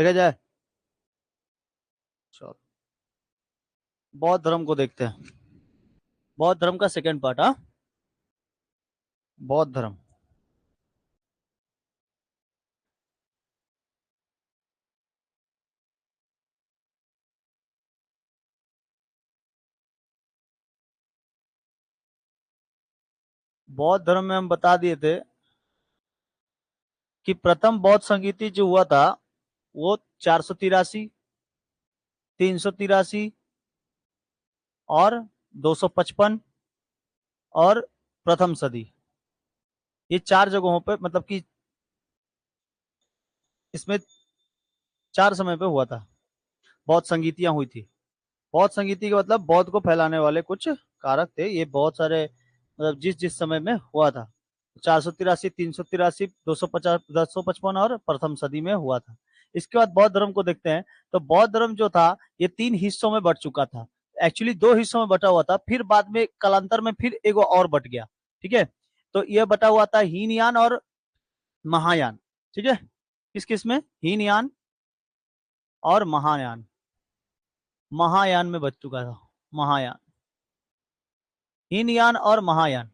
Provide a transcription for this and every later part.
देखा जाए। चलो बौद्ध धर्म को देखते हैं। बौद्ध धर्म का सेकेंड पार्ट। हाँ, बौद्ध धर्म। बौद्ध धर्म में हम बता दिए थे कि प्रथम बौद्ध संगीति जो हुआ था वो 483, 383 और 255 और प्रथम सदी, ये 4 जगहों पे, मतलब कि इसमें 4 समय पे हुआ था। बौद्ध संगीतियां हुई थी। बौद्ध संगीति का मतलब बौद्ध को फैलाने वाले कुछ कारक थे। ये बहुत सारे, मतलब जिस जिस समय में हुआ था, 483, 383, 250, 255 और प्रथम सदी में हुआ था। इसके बाद बौद्ध धर्म को देखते हैं। तो बौद्ध धर्म जो था ये 3 हिस्सों में बट चुका था। एक्चुअली 2 हिस्सों में बटा हुआ था, फिर बाद में कालांतर में फिर एक और बट गया। ठीक है, तो यह बटा हुआ था हीनयान और महायान। ठीक है, किस किस में? हीनयान और महायान। महायान में बच चुका था। महायान, हीनयान और महायान।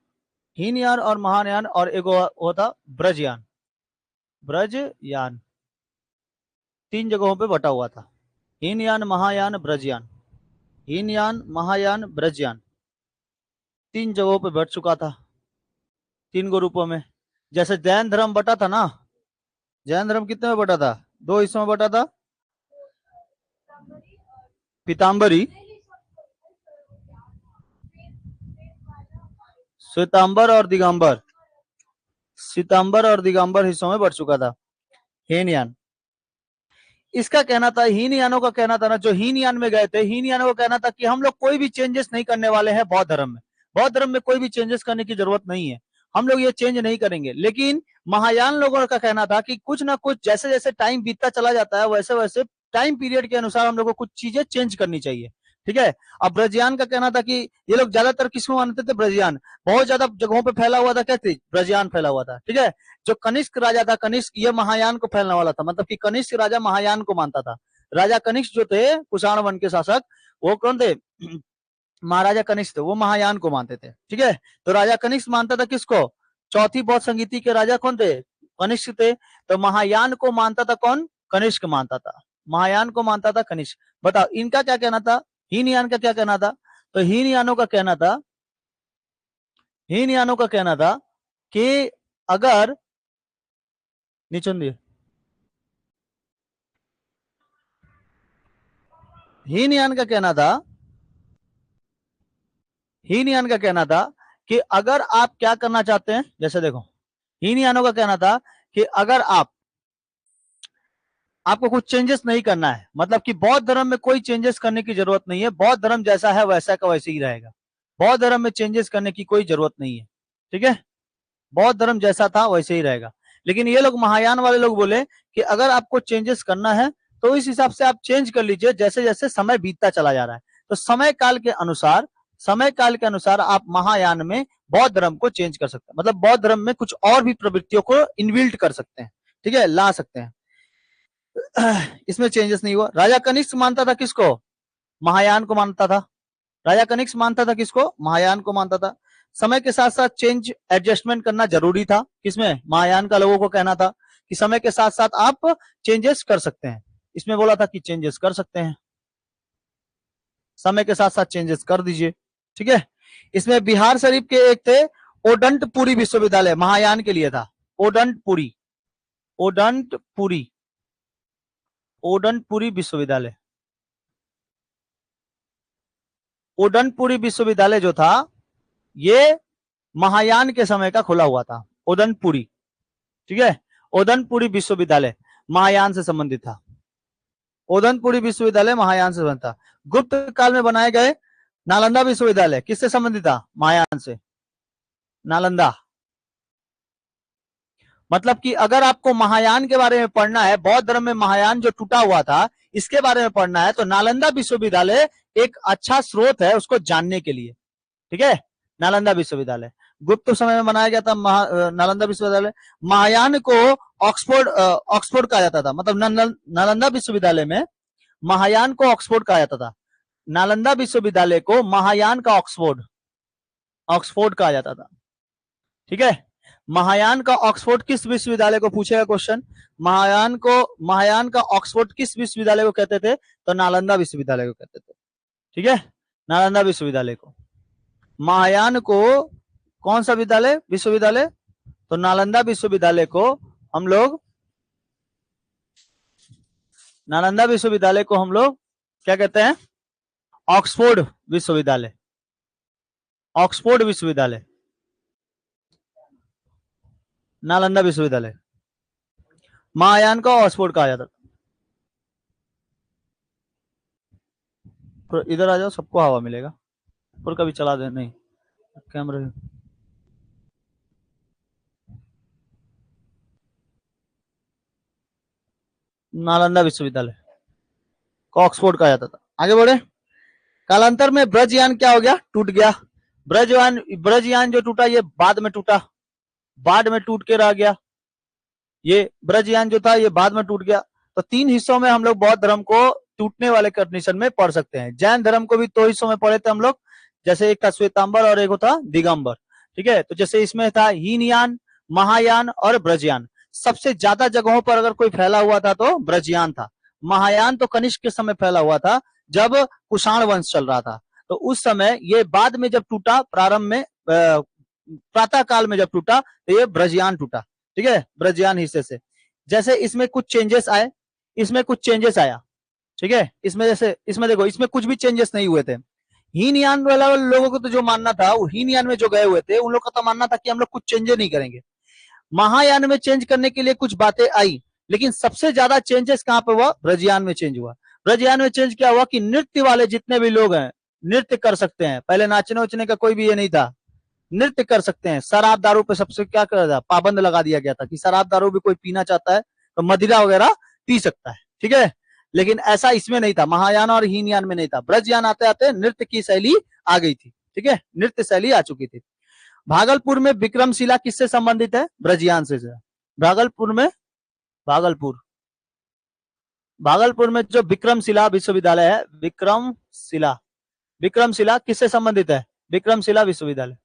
हीनयान और महायान, और एक होता ब्रजयान। ब्रजयान 3 जगहों पे बटा हुआ था। हीनयान, महायान, ब्रजयान। हीनयान, महायान, ब्रजयान 3 जगहों पे बट चुका था, 3 गो रूपों में। जैसे जैन धर्म बटा था ना, जैन धर्म कितने में बटा था? 2 हिस्सों में बटा था, पीताम्बरी, श्वेतांबर और दिगंबर। श्वेतांबर और दिगंबर हिस्सों में बट चुका था हीनयान। इसका कहना था, हीनयानों का कहना था ना, जो हीनयान में गए थे, हीनयानों का कहना था कि हम लोग कोई भी चेंजेस नहीं करने वाले हैं बौद्ध धर्म में। बौद्ध धर्म में कोई भी चेंजेस करने की जरूरत नहीं है, हम लोग ये चेंज नहीं करेंगे। लेकिन महायान लोगों का कहना था कि कुछ ना कुछ, जैसे जैसे टाइम बीतता चला जाता है वैसे वैसे टाइम पीरियड के अनुसार हम लोग को कुछ चीजें चेंज करनी चाहिए। ठीक है, अब ब्रजयान का कहना था कि ये लोग ज्यादातर किसको मानते थे? ब्रजयान। बहुत ज्यादा जगहों पे फैला हुआ था, क्या थी? ब्रजयान फैला हुआ था। ठीक है, जो कनिष्क राजा था, कनिष्क, ये महायान को फैलने वाला था, मतलब कि कनिष्क राजा महायान को मानता था। राजा कनिष्क जो थे, कुषाण वंश के शासक, वो कौन थे? महाराजा कनिष्क थे, वो महायान को मानते थे। ठीक है, तो राजा कनिष्क मानता था किसको? चौथी बौद्ध संगीति के राजा कौन थे? कनिष्क थे। तो महायान को मानता था कौन? कनिष्क मानता था। महायान को मानता था कनिष्क। बताओ इनका क्या कहना था? हीनयान का क्या कहना था? तो हीनयानों का कहना था, हीनयानों का कहना था कि अगर, नीचे दिए, हीनयान का कहना था, हीनयान का कहना था कि अगर आप क्या करना चाहते हैं, जैसे देखो, हीनयानों का कहना था कि अगर आपको कुछ चेंजेस नहीं करना है, मतलब कि बौद्ध धर्म में कोई चेंजेस करने की जरूरत नहीं है, बौद्ध धर्म जैसा है वैसा का वैसे ही रहेगा। बौद्ध धर्म में चेंजेस करने की कोई जरूरत नहीं है। ठीक है, बौद्ध धर्म जैसा था वैसे ही रहेगा। लेकिन ये लोग, महायान वाले लोग बोले कि अगर आपको चेंजेस करना है तो इस हिसाब से आप चेंज कर लीजिए, जैसे जैसे समय बीतता चला जा रहा है। तो समय काल के अनुसार, समय काल के अनुसार आप महायान में बौद्ध धर्म को चेंज कर सकते हैं, मतलब बौद्ध धर्म में कुछ और भी प्रवृत्तियों को इनबिल्ट कर सकते हैं। ठीक है, ला सकते हैं। इसमें चेंजेस नहीं हुआ। राजा कनिष्क मानता था किसको? महायान को मानता था। राजा कनिष्क मानता था किसको? महायान को मानता था। समय के साथ साथ चेंज, एडजस्टमेंट करना जरूरी था। किसमें? महायान का लोगों को कहना था कि समय के साथ साथ आप चेंजेस कर सकते हैं। इसमें बोला था कि चेंजेस कर सकते हैं, समय के साथ साथ चेंजेस कर दीजिए। ठीक है, इसमें बिहार शरीफ के एक थे, ओडंटपुरी विश्वविद्यालय, महायान के लिए था। ओडंटपुरी, ओडंटपुरी, ओडंटपुरी विश्वविद्यालय। ओडनपुरी विश्वविद्यालय जो था ये महायान के समय का खुला हुआ था, ओदनपुरी। ठीक है, ओदनपुरी विश्वविद्यालय महायान से संबंधित था। ओदनपुरी विश्वविद्यालय महायान से संबंधित था। गुप्त काल में बनाए गए नालंदा विश्वविद्यालय किससे संबंधित था? महायान से। नालंदा, मतलब कि अगर आपको महायान के बारे में पढ़ना है, बौद्ध धर्म में महायान जो टूटा हुआ था इसके बारे में पढ़ना है, तो नालंदा विश्वविद्यालय एक अच्छा स्रोत है उसको जानने के लिए। ठीक है, नालंदा विश्वविद्यालय। गुप्त समय में बनाया गया था नालंदा विश्वविद्यालय। महायान को ऑक्सफोर्ड कहा जाता था, मतलब नालंदा विश्वविद्यालय में महायान को ऑक्सफोर्ड कहा जाता था। नालंदा विश्वविद्यालय को महायान का ऑक्सफोर्ड कहा जाता था। ठीक है, महायान का ऑक्सफोर्ड किस विश्वविद्यालय को पूछेगा क्वेश्चन। महायान का ऑक्सफोर्ड किस विश्वविद्यालय को कहते थे, तो नालंदा विश्वविद्यालय को कहते थे। ठीक है, नालंदा विश्वविद्यालय को। महायान को कौन सा विश्वविद्यालय, तो नालंदा विश्वविद्यालय को हम लोग क्या कहते हैं, ऑक्सफोर्ड विश्वविद्यालय। ऑक्सफोर्ड विश्वविद्यालय, नालंदा विश्वविद्यालय, महायान का ऑक्सफोर्ड कहा जाता था। तो इधर आ जाओ, सबको हवा मिलेगा। ऊपर का भी चला दे, नहीं कैमरे। नालंदा विश्वविद्यालय को ऑक्सफोर्ड कहा जाता था। आगे बढ़े। कालांतर में ब्रजयान क्या हो गया, टूट गया। ब्रजयान जो टूटा ये बाद में टूटा, बाद में टूट के रह गया। ये ब्रजयान जो था ये बाद में टूट गया। तो 3 हिस्सों में हम लोग बौद्ध धर्म को टूटने वाले कंडीशन में पढ़ सकते हैं। जैन धर्म को भी 2 हिस्सों में पढ़े थे हम लोग, जैसे एक था श्वेतांबर और एक था दिगंबर। ठीक है, तो जैसे इसमें था हीनयान, महायान और ब्रजयान। सबसे ज्यादा जगहों पर अगर कोई फैला हुआ था तो ब्रजयान था। महायान तो कनिष्क के समय फैला हुआ था, जब कुषाण वंश चल रहा था। तो उस समय ये बाद में जब टूटा, प्रारंभ में प्रातः काल में जब टूटा, तो ये ब्रजयान टूटा। ठीक है, ब्रजयान हिस्से से। जैसे इसमें कुछ चेंजेस आए, इसमें कुछ चेंजेस आया। ठीक है, इसमें जैसे इसमें देखो, इसमें कुछ भी चेंजेस नहीं हुए थे। हीनयान वाला लोगों को तो जो मानना था, वो हीनयान में जो गए हुए थे उन लोगों का तो मानना था कि हम लोग कुछ चेंजेस नहीं करेंगे। महायान में चेंज करने के लिए कुछ बातें आई, लेकिन सबसे ज्यादा चेंजेस कहां पे हुआ, ब्रजयान में चेंज हुआ। ब्रजयान में चेंज क्या हुआ कि नृत्य वाले जितने भी लोग हैं नृत्य कर सकते हैं। पहले नाचने उचने का कोई भी ये नहीं था, नृत्य कर सकते हैं। शराब दारू पे सबसे क्या कर था, पाबंद लगा दिया गया था कि शराब दारू भी कोई पीना चाहता है तो मदिरा वगैरह पी सकता है। ठीक है, लेकिन ऐसा इसमें नहीं था, महायान और हीनयान में नहीं था। ब्रजयान आते आते नृत्य की शैली आ गई थी। ठीक है, नृत्य शैली आ चुकी थी। भागलपुर में विक्रमशिला किससे संबंधित है, ब्रजयान से। भागलपुर में जो विक्रमशिला विश्वविद्यालय है, विक्रमशिला किससे संबंधित है, विक्रमशिला विश्वविद्यालय।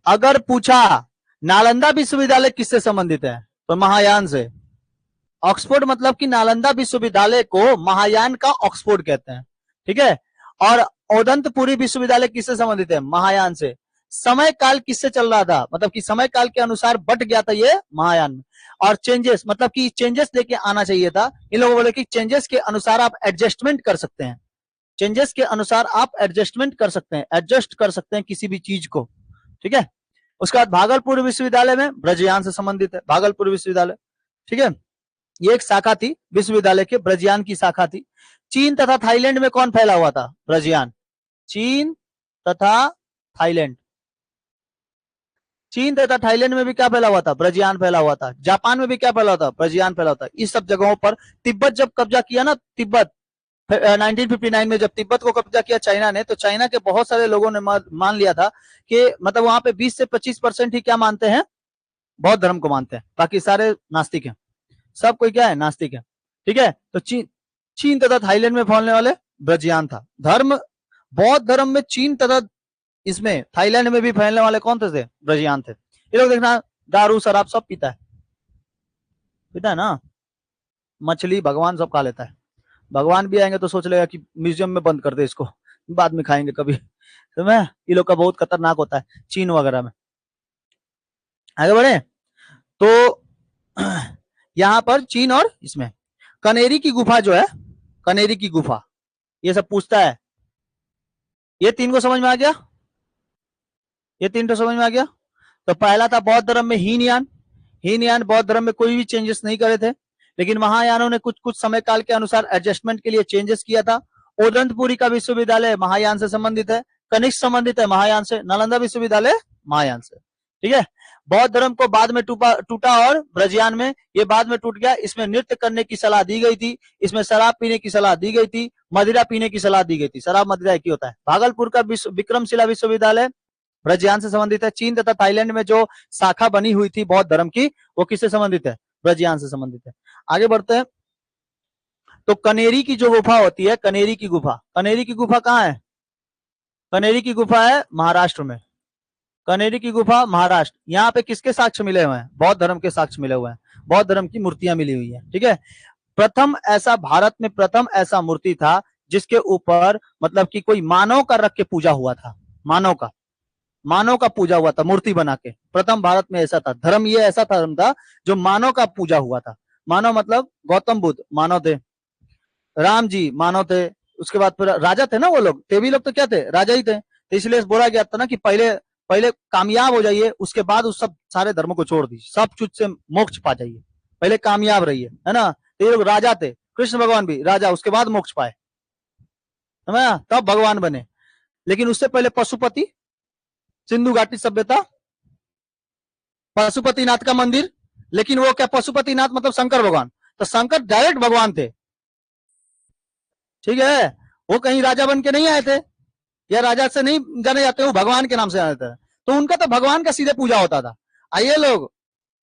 अगर पूछा नालंदा विश्वविद्यालय किससे संबंधित है, तो महायान से। ऑक्सफोर्ड मतलब कि नालंदा विश्वविद्यालय को महायान का ऑक्सफोर्ड कहते हैं। ठीक है, और औदंतपुरी विश्वविद्यालय किससे संबंधित है, महायान से। समय काल किससे चल रहा था, मतलब कि समय काल के अनुसार बट गया था ये महायान में। और चेंजेस मतलब कि चेंजेस लेके आना चाहिए था। इन लोगों बोले कि चेंजेस के अनुसार आप एडजस्टमेंट कर सकते हैं, चेंजेस के अनुसार आप एडजस्टमेंट कर सकते हैं, एडजस्ट कर सकते हैं किसी भी चीज को। ठीक है, उसके बाद भागलपुर विश्वविद्यालय में ब्रजयान से संबंधित है, भागलपुर विश्वविद्यालय। ठीक है, ये एक शाखा थी विश्वविद्यालय के, ब्रजयान की शाखा थी। चीन तथा थाईलैंड में कौन फैला हुआ था, ब्रजयान। चीन तथा थाईलैंड, चीन तथा थाईलैंड में भी क्या फैला हुआ था, ब्रजयान फैला हुआ था। जापान में भी क्या फैला हुआ था, ब्रजयान फैला हुआ था। इस सब जगहों पर तिब्बत जब कब्जा किया ना, तिब्बत 1959 में जब तिब्बत को कब्जा किया चाइना ने, तो चाइना के बहुत सारे लोगों ने मान लिया था कि मतलब वहां पे 20 से 25% ही क्या मानते हैं, बौद्ध धर्म को मानते हैं, बाकी सारे नास्तिक हैं। सब कोई क्या है, नास्तिक है। ठीक है, तो चीन तथा थाईलैंड में फैलने वाले ब्रजयान था। धर्म, बौद्ध धर्म में चीन तथा इसमें थाईलैंड में भी फैलने वाले कौन थे, ब्रजयान थे। ये लोग देखना दारू शराब सब पीता है ना, मछली भगवान सब खा लेता है। भगवान भी आएंगे तो सोच लेगा कि म्यूजियम में बंद कर दे इसको, बाद में खाएंगे कभी। तो मैं ये लोग का बहुत खतरनाक होता है चीन वगैरह में। आगे बढ़े तो यहां पर चीन और इसमें कनेरी की गुफा जो है, कनेरी की गुफा, ये सब पूछता है। ये 3 को समझ में आ गया, ये 3 तो समझ में आ गया। तो पहला था बौद्ध धर्म में हीनयान। हीनयान बौद्ध धर्म में कोई भी चेंजेस नहीं करे थे, लेकिन महायानों ने कुछ कुछ समय काल के अनुसार एडजस्टमेंट के लिए चेंजेस किया था। औदंतपुरी का विश्वविद्यालय महायान से संबंधित है, कनिष्क संबंधित है महायान से, नालंदा विश्वविद्यालय महायान से। ठीक है, बौद्ध धर्म को बाद में टूटा और ब्रजयान में ये बाद में टूट गया। इसमें नृत्य करने की सलाह दी गई थी, इसमें शराब पीने की सलाह दी गई थी, मदिरा पीने की सलाह दी गई थी। शराब मदिरा एक ही होता है। भागलपुर का विक्रमशिला विश्वविद्यालय ब्रजयान से संबंधित है। चीन तथा थाईलैंड में जो शाखा बनी हुई थी बौद्ध धर्म की, वो किससे संबंधित है? ब्रजयान से संबंधित है। आगे बढ़ते हैं। तो कनेरी की जो गुफा होती है, कनेरी की गुफा, कनेरी की गुफा कहाँ है? कनेरी की गुफा है महाराष्ट्र में। कनेरी की गुफा महाराष्ट्र। यहाँ पे किसके साक्ष्य मिले हुए हैं? बौद्ध धर्म के साक्ष्य मिले हुए हैं, बौद्ध धर्म की मूर्तियां मिली हुई है। ठीक है, प्रथम ऐसा, भारत में प्रथम ऐसा मूर्ति था जिसके ऊपर मतलब कि कोई मानव का रख के पूजा हुआ था। मानव का पूजा हुआ था मूर्ति बना के। प्रथम भारत में ऐसा था धर्म, ये ऐसा धर्म था जो मानव का पूजा हुआ था। मानव मतलब गौतम बुद्ध मानव थे, राम जी मानव थे, उसके बाद फिर राजा थे ना वो लोग, देवी लोग तो क्या थे? राजा ही थे। तो इसलिए बोला गया था ना कि पहले पहले कामयाब हो जाइए, उसके बाद उस सब सारे धर्मों को छोड़ दीजिए, सब कुछ से मोक्ष पा जाइए, पहले कामयाब रहिए, है ना। तो ये लोग राजा थे, कृष्ण भगवान भी राजा, उसके बाद मोक्ष पाए, समझा, तब भगवान बने। लेकिन उससे पहले पशुपति, सिंधु घाटी सभ्यता, पशुपतिनाथ का मंदिर। लेकिन वो क्या, पशुपतिनाथ मतलब शंकर भगवान, तो शंकर डायरेक्ट भगवान थे, ठीक है। वो कहीं राजा बन के नहीं आए थे, या राजा से नहीं जाने जाते, वो भगवान के नाम से आते थे। तो उनका तो भगवान का सीधे पूजा होता था। आइए लोग,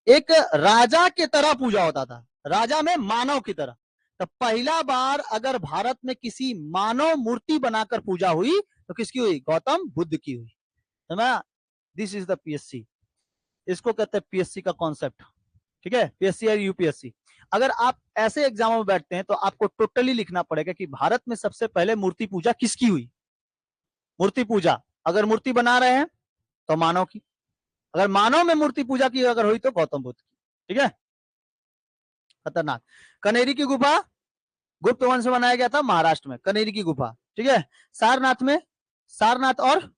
एक राजा की तरह पूजा होता था, राजा में मानव की तरह। तो पहला बार अगर भारत में किसी मानव मूर्ति बनाकर पूजा हुई तो किसकी हुई? गौतम बुद्ध की हुई, समझा। दिस इज द पीएससी, इसको कहते हैं पीएससी का कॉन्सेप्ट, ठीक है, पीएससी और यूपीएससी। अगर आप ऐसे एग्जामों में बैठते हैं तो आपको टोटली लिखना पड़ेगा कि भारत में सबसे पहले मूर्ति पूजा किसकी हुई। मूर्ति पूजा, अगर मूर्ति बना रहे हैं तो मानव की, अगर मानव में मूर्ति पूजा की अगर हुई तो गौतम बुद्ध की, ठीक है। खतरनाक। कनेरी की गुफा गुप्त वंश में बनाया गया था महाराष्ट्र में, कनेरी की गुफा, ठीक है। सारनाथ में, सारनाथ और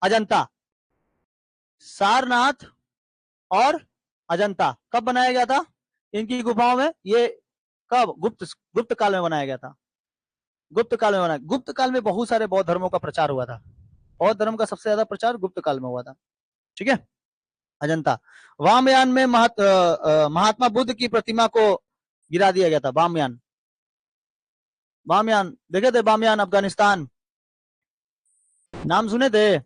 अजंता, सारनाथ और अजंता कब बनाया गया था? इनकी गुफाओं में, ये कब? गुप्त काल में बनाया गया था, गुप्त काल में बनाया। गुप्त काल में बहुत सारे बौद्ध धर्मों का प्रचार हुआ था, बौद्ध धर्म का सबसे ज्यादा प्रचार गुप्त काल में हुआ था, ठीक है। अजंता। वामयान में महात्मा बुद्ध की प्रतिमा को गिरा दिया गया था। बामयान, बामयान देखे थे? बामयान अफगानिस्तान, नाम सुने थे?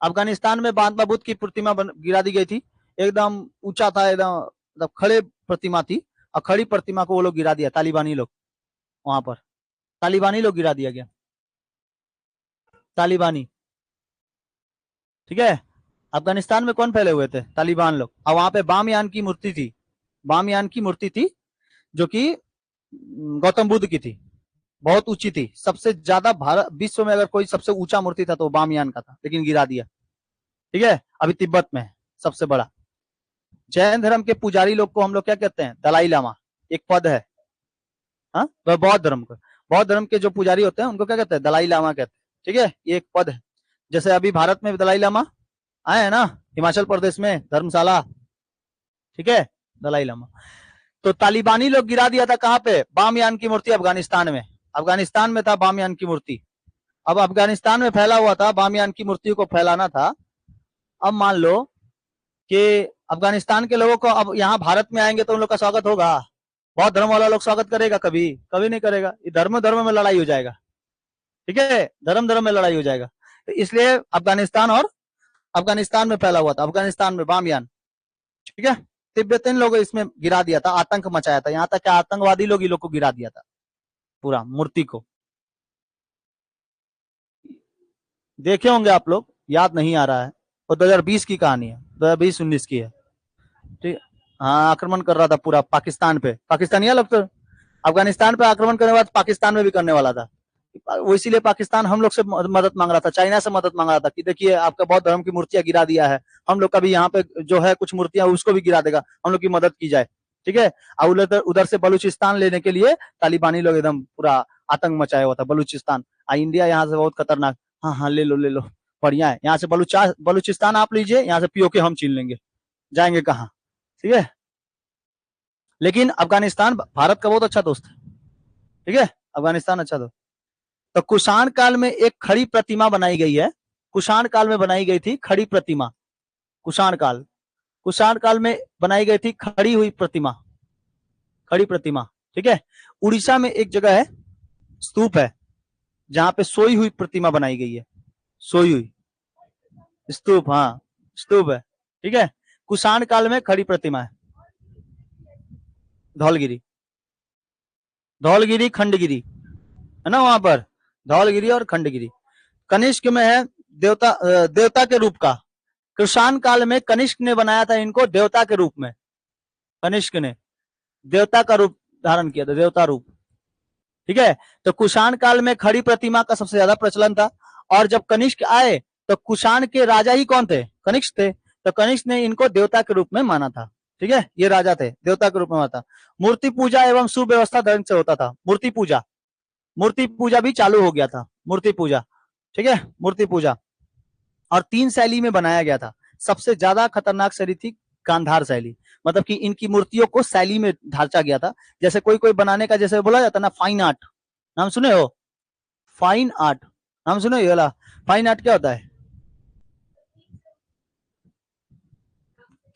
अफगानिस्तान में महात्मा बुद्ध की प्रतिमा गिरा दी गई थी, एकदम ऊंचा था, एकदम मतलब खड़े प्रतिमा थी, और खड़ी प्रतिमा को वो लोग गिरा दिया, तालिबानी लोग, वहां पर तालिबानी लोग गिरा दिया गया, तालिबानी, ठीक है। अफगानिस्तान में कौन फैले हुए थे? तालिबान लोग। और वहां पे बामयान की मूर्ति थी, बामयान की मूर्ति थी जो कि गौतम बुद्ध की थी, बहुत ऊंची थी, सबसे ज्यादा भारत विश्व में अगर कोई सबसे ऊंचा मूर्ति था तो बामयान का था, लेकिन गिरा दिया, ठीक है। अभी तिब्बत में है सबसे बड़ा। जैन धर्म के पुजारी लोग को हम लोग क्या कहते हैं? दलाई लामा, एक पद है। हाँ, तो बौद्ध धर्म को, बौद्ध धर्म के जो पुजारी होते हैं उनको क्या कहते हैं? दलाई लामा कहते हैं, ठीक है, ये एक पद है। जैसे अभी भारत में दलाई लामा आए हैं ना, हिमाचल प्रदेश में धर्मशाला, ठीक है, दलाई लामा। तो तालिबानी लोग गिरा दिया था कहाँ पे? बामयान की मूर्ति अफगानिस्तान में, अफगानिस्तान में था बामयान की मूर्ति। अब अफगानिस्तान में फैला हुआ था, बामयान की मूर्ति को फैलाना था। अब मान लो कि अफगानिस्तान के लोगों को अब यहाँ भारत में आएंगे तो उन लोग का स्वागत होगा? बौद्ध धर्म वाला लोग स्वागत करेगा? कभी कभी नहीं करेगा। ये धर्म धर्म में लड़ाई हो जाएगा, ठीक है, धर्म धर्म में लड़ाई हो जाएगा। तो इसलिए अफगानिस्तान और अफगानिस्तान में फैला हुआ था, अफगानिस्तान में बामयान, ठीक है। तिब्बतियन लोग इसमें गिरा दिया था, आतंक मचाया था, यहाँ तक कि आतंकवादी लोग इन लोग को गिरा दिया था पूरा मूर्ति को। देखे होंगे आप लोग, याद नहीं आ रहा है, वो 2020 की कहानी है, 2020-19 की है, ठीक। हाँ, आक्रमण कर रहा था पूरा पाकिस्तान पे, पाकिस्तानी लोग तो अफगानिस्तान पे आक्रमण करने के बाद पाकिस्तान में भी करने वाला था। वो इसीलिए पाकिस्तान हम लोग से मदद मांग रहा था, चाइना से मदद मांग रहा था कि देखिए आपका बौद्ध धर्म की मूर्तियां गिरा दिया है, हम लोग का भी यहाँ पे जो है कुछ मूर्तियां उसको भी गिरा देगा, हम लोग की मदद की जाए, ठीक है। और उधर से बलूचिस्तान लेने के लिए तालिबानी लोग एकदम पूरा आतंक मचाया हुआ था, बलूचिस्तान। इंडिया यहाँ से बहुत खतरनाक, हाँ हाँ ले लो बढ़िया है, यहाँ से बलूचिस्तान आप लीजिए, यहाँ से पीओके हम छीन लेंगे, जाएंगे कहाँ, ठीक है। लेकिन अफगानिस्तान भारत का बहुत अच्छा दोस्त है, ठीक है, अफगानिस्तान अच्छा दोस्त। तो कुषाण काल में एक खड़ी प्रतिमा बनाई गई है, कुषाण काल में बनाई गई थी खड़ी प्रतिमा, कुषाण काल, कुषाण काल में बनाई गई थी खड़ी हुई प्रतिमा, खड़ी प्रतिमा, ठीक है। उड़ीसा में एक जगह है, स्तूप है, जहां पे सोई हुई प्रतिमा बनाई गई है, सोई हुई, स्तूप, हाँ स्तूप है, ठीक है। कुषाण काल में खड़ी प्रतिमा है, धौलगिरी, धौलगिरी खंडगिरी है ना वहां पर, धौलगिरी और खंडगिरी। कनिष्क में है देवता के रूप का, कुषाण काल में कनिष्क ने बनाया था इनको देवता के रूप में, कनिष्क ने देवता का रूप धारण किया था, देवता रूप, ठीक है। तो कुषाण काल में खड़ी प्रतिमा का सबसे ज्यादा प्रचलन था, और जब कनिष्क आए तो कुषाण के राजा ही कौन थे, कनिष्क थे, तो कनिष्क ने इनको देवता के रूप में माना था, ठीक है, ये राजा थे, देवता के रूप में माना था। मूर्ति पूजा एवं सुव्यवस्था ढंग से होता था, मूर्ति पूजा, मूर्ति पूजा भी चालू हो गया था, मूर्ति पूजा, ठीक है, मूर्ति पूजा। और 3 शैली में बनाया गया था, सबसे ज्यादा खतरनाक शैली थी गांधार शैली, मतलब कि इनकी मूर्तियों को शैली में ढांचा गया था, जैसे कोई कोई बनाने का जैसे बोला जाता ना फाइन आर्ट, नाम सुने हो, फाइन आर्ट नाम सुने, ये वाला फाइन आर्ट क्या होता है,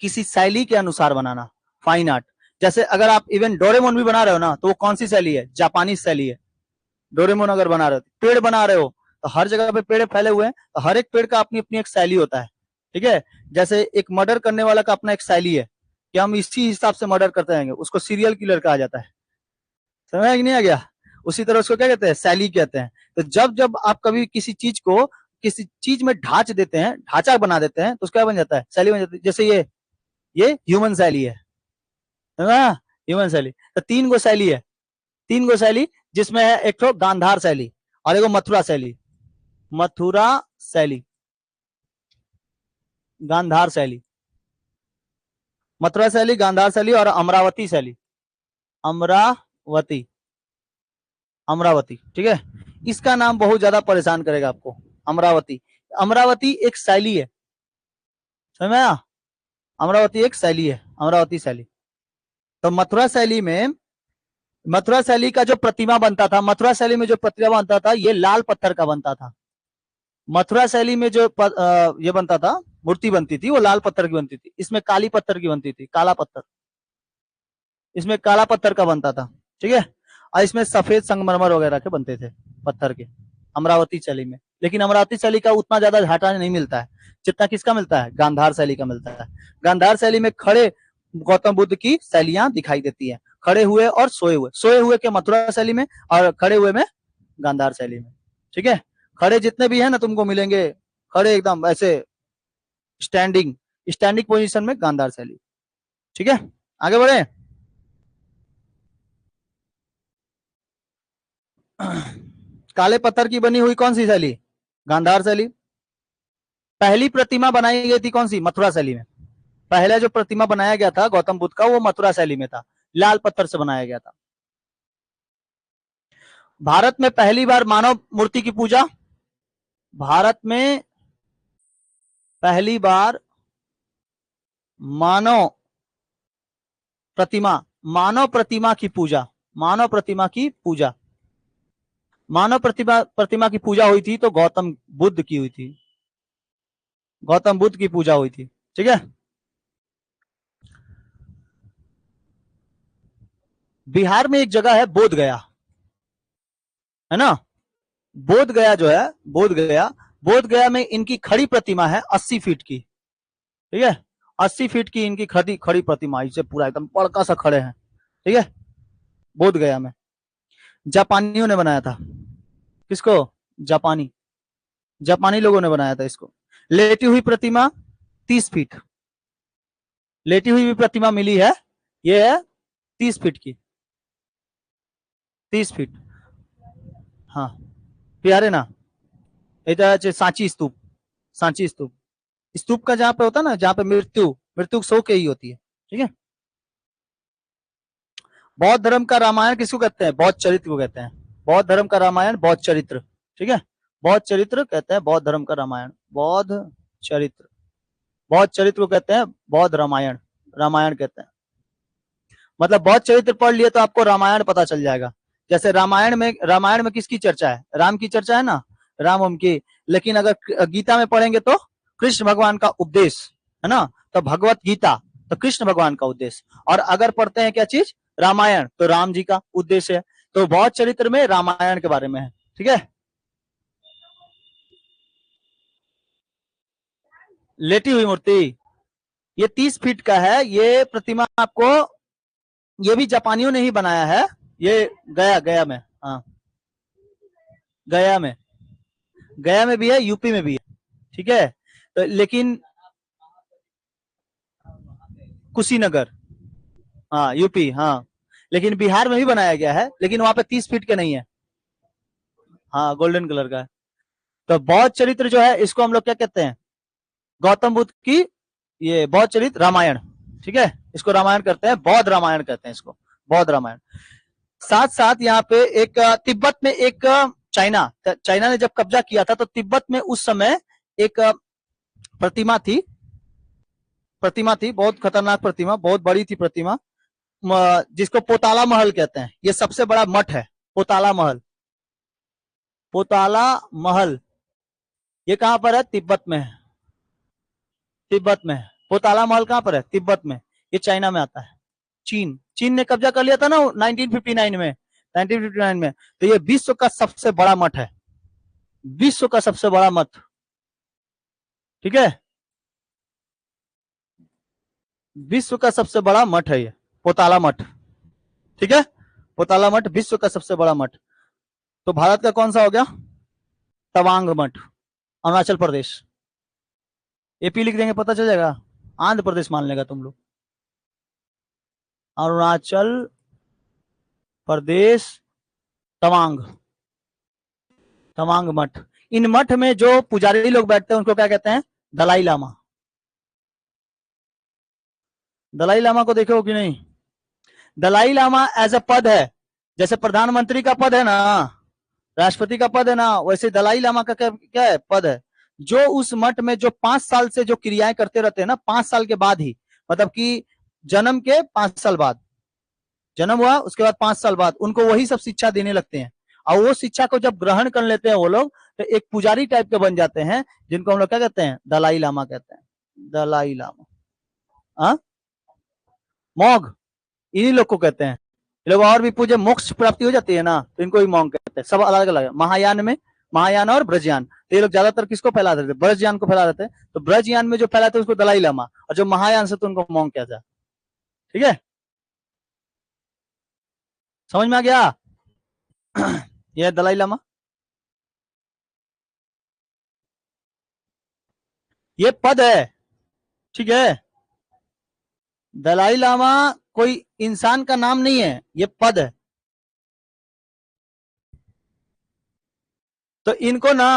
किसी शैली के अनुसार बनाना, फाइन आर्ट। जैसे अगर आप इवन डोरेमोन भी बना रहे हो ना, तो वो कौन सी शैली है, जापानी शैली है। डोरेमोन अगर बना रहे हो, पेड़ बना रहे हो, तो हर जगह पे पेड़ फैले हुए हैं, तो हर एक पेड़ का अपनी अपनी एक शैली होता है, ठीक है। जैसे एक मर्डर करने वाला का अपना एक शैली है, कि हम इसी हिसाब से मर्डर करते रहेंगे, उसको सीरियल किलर कहा जाता है, समझ में नहीं आ गया। उसी तरह उसको क्या कहते हैं, शैली कहते हैं। तो जब जब आप कभी किसी चीज को किसी चीज में ढांच देते हैं, ढांचा बना देते हैं, तो उसका बन जाता है, शैली बन जाती है। जैसे ये ह्यूमन शैली है ना, ह्यूमन शैली। तो 3 गो शैली है, 3 गो शैली, जिसमें है एक तो गांधार शैली, और एक मथुरा शैली, मथुरा शैली, गांधार शैली, मथुरा शैली, गांधार शैली और अमरावती शैली, अमरावती, अमरावती, ठीक है। इसका नाम बहुत ज्यादा परेशान करेगा आपको, अमरावती। अमरावती एक शैली है, समझ में आया, अमरावती एक शैली है, अमरावती शैली। तो मथुरा शैली में, मथुरा शैली का जो प्रतिमा बनता था, मथुरा शैली में जो प्रतिमा बनता था, ये लाल पत्थर का बनता था। मथुरा शैली में जो ये बनता था, मूर्ति बनती थी, वो लाल पत्थर की बनती थी, इसमें काली पत्थर की बनती थी, काला पत्थर, इसमें काला पत्थर का बनता था, ठीक है। और इसमें सफेद संगमरमर वगैरह के बनते थे, पत्थर के, अमरावती शैली में। लेकिन अमरावती शैली का उतना ज्यादा घाटा नहीं मिलता है, जितना किसका मिलता है, गांधार शैली का मिलता है। गांधार शैली में खड़े गौतम बुद्ध की शैलियां दिखाई देती है, खड़े हुए और सोए हुए, सोए हुए के मथुरा शैली में, और खड़े हुए में गांधार शैली में, ठीक है। खड़े जितने भी है ना तुमको मिलेंगे, खड़े एकदम ऐसे स्टैंडिंग, स्टैंडिंग पोजीशन में गांधार शैली, ठीक है। आगे बढ़े। काले पत्थर की बनी हुई कौन सी शैली, गांधार शैली। पहली प्रतिमा बनाई गई थी कौन सी, मथुरा शैली में। पहला जो प्रतिमा बनाया गया था गौतम बुद्ध का, वो मथुरा शैली में था, लाल पत्थर से बनाया गया था। भारत में पहली बार मानव मूर्ति की पूजा, भारत में पहली बार मानव प्रतिमा, मानव प्रतिमा की पूजा, मानव प्रतिमा की पूजा, मानव प्रतिमा प्रतिमा की पूजा हुई थी तो गौतम बुद्ध की हुई थी, गौतम बुद्ध की पूजा हुई थी, ठीक है। बिहार में एक जगह है बोध गया, है ना, बोध गया जो है, बोध गया, बोध गया में इनकी खड़ी प्रतिमा है 80 फीट की, ठीक है, 80 फीट की इनकी खड़ी खड़ी प्रतिमा, इसे पूरा एकदम बड़का सा खड़े हैं, ठीक है, बोध गया में। जापानियों ने बनाया था, किसको, जापानी, जापानी लोगों ने बनाया था इसको। लेटी हुई प्रतिमा 30 फीट, लेटी हुई भी प्रतिमा मिली है, ये है 30 फीट की, 30 फीट, हाँ प्यारे ना। ये सांची स्तूप, सांची स्तूप, स्तूप का जहां पे होता है ना, जहां पे मृत्यु, मृत्यु सो के ही होती है, ठीक है। बौद्ध धर्म का रामायण किसको कहते हैं, बौद्ध चरित्र को कहते हैं, बौद्ध धर्म का रामायण बौद्ध चरित्र, ठीक है, बौद्ध चरित्र कहते हैं बौद्ध धर्म का रामायण, बौद्ध चरित्र, बौद्ध चरित्र को कहते हैं बौद्ध रामायण, रामायण कहते हैं। मतलब बौद्ध चरित्र पढ़ लिए तो आपको रामायण पता चल जाएगा। जैसे रामायण में किसकी चर्चा है, राम की चर्चा है ना, राम उम की। लेकिन अगर गीता में पढ़ेंगे तो कृष्ण भगवान का उपदेश, है ना, तो भगवत गीता तो कृष्ण भगवान का उद्देश्य। और अगर पढ़ते हैं क्या चीज, रामायण, तो राम जी का उद्देश्य है। तो बौद्ध चरित्र में रामायण के बारे में है, ठीक है। लेटी हुई मूर्ति, ये 30 फीट का है। ये प्रतिमा आपको, ये भी जापानियों ने ही बनाया है। ये गया में, हाँ गया में भी है, यूपी में भी है, ठीक है। तो लेकिन कुशीनगर, हाँ यूपी, हाँ लेकिन बिहार में भी बनाया गया है, लेकिन वहां पे 30 फीट के नहीं है। हाँ गोल्डन कलर का है। तो बौद्ध चरित्र जो है इसको हम लोग क्या कहते हैं, गौतम बुद्ध की ये बौद्ध चरित्र रामायण, ठीक है, इसको रामायण करते हैं, बौद्ध रामायण कहते हैं इसको, बौद्ध रामायण। साथ साथ यहाँ पे एक तिब्बत में एक चाइना ने जब कब्जा किया था तो तिब्बत में उस समय एक प्रतिमा थी, बहुत खतरनाक प्रतिमा, बहुत बड़ी थी प्रतिमा, जिसको पोताला महल कहते हैं। ये सबसे बड़ा मठ है, पोताला महल। पोताला महल ये कहां पर है, तिब्बत में है, तिब्बत में है। पोताला महल कहां पर है, तिब्बत में। ये चाइना में आता है। चीन ने कब्जा कर लिया था ना 1959 में, 1959 में। तो ये विश्व का सबसे बड़ा मठ है, विश्व का सबसे बड़ा मठ, ठीक है, विश्व का सबसे बड़ा मठ है ये पोताला मठ, ठीक है। पोताला मठ विश्व का सबसे बड़ा मठ। तो भारत का कौन सा हो गया, तवांग मठ, अरुणाचल प्रदेश। एपी लिख देंगे पता चल जाएगा, आंध्र प्रदेश मान लेगा तुम लोग। अरुणाचल प्रदेश, तवांग, तवांग मठ। इन मठ में जो पुजारी लोग बैठते हैं उनको क्या कहते हैं, दलाई लामा। दलाई लामा को देखे हो कि नहीं, दलाई लामा एज अ पद है, जैसे प्रधानमंत्री का पद है ना, राष्ट्रपति का पद है ना, वैसे दलाई लामा का क्या है, पद है। जो उस मठ में जो 5 साल से जो क्रियाएं करते रहते हैं ना, 5 साल के बाद ही, मतलब कि जन्म के 5 साल बाद, जन्म हुआ उसके बाद 5 साल बाद उनको वही सब शिक्षा देने लगते हैं। और वो शिक्षा को जब ग्रहण कर लेते हैं वो लोग, तो एक पुजारी टाइप के बन जाते हैं, जिनको हम लोग क्या कहते हैं, दलाई लामा कहते हैं, दलाई लामा। हाँ मौग, इन्हीं लोग को कहते हैं। ये लोग और भी पूजे, मोक्ष प्राप्ति हो जाती है ना, तो इनको भी मौंग कहते हैं। सब अलग अलग है, महायान में, महायान और ब्रजयान। तो ये लोग ज्यादातर किसको फैला देते, ब्रजयान को फैला देते हैं। तो ब्रजयान में जो फैलाते हैं उसको दलाई लामा, और जो महायान से तो उनको मौंग कहता है, ठीक है, समझ में आ गया। ये दलाई लामा, ये पद है, ठीक है। दलाई लामा कोई इंसान का नाम नहीं है, ये पद है। तो इनको ना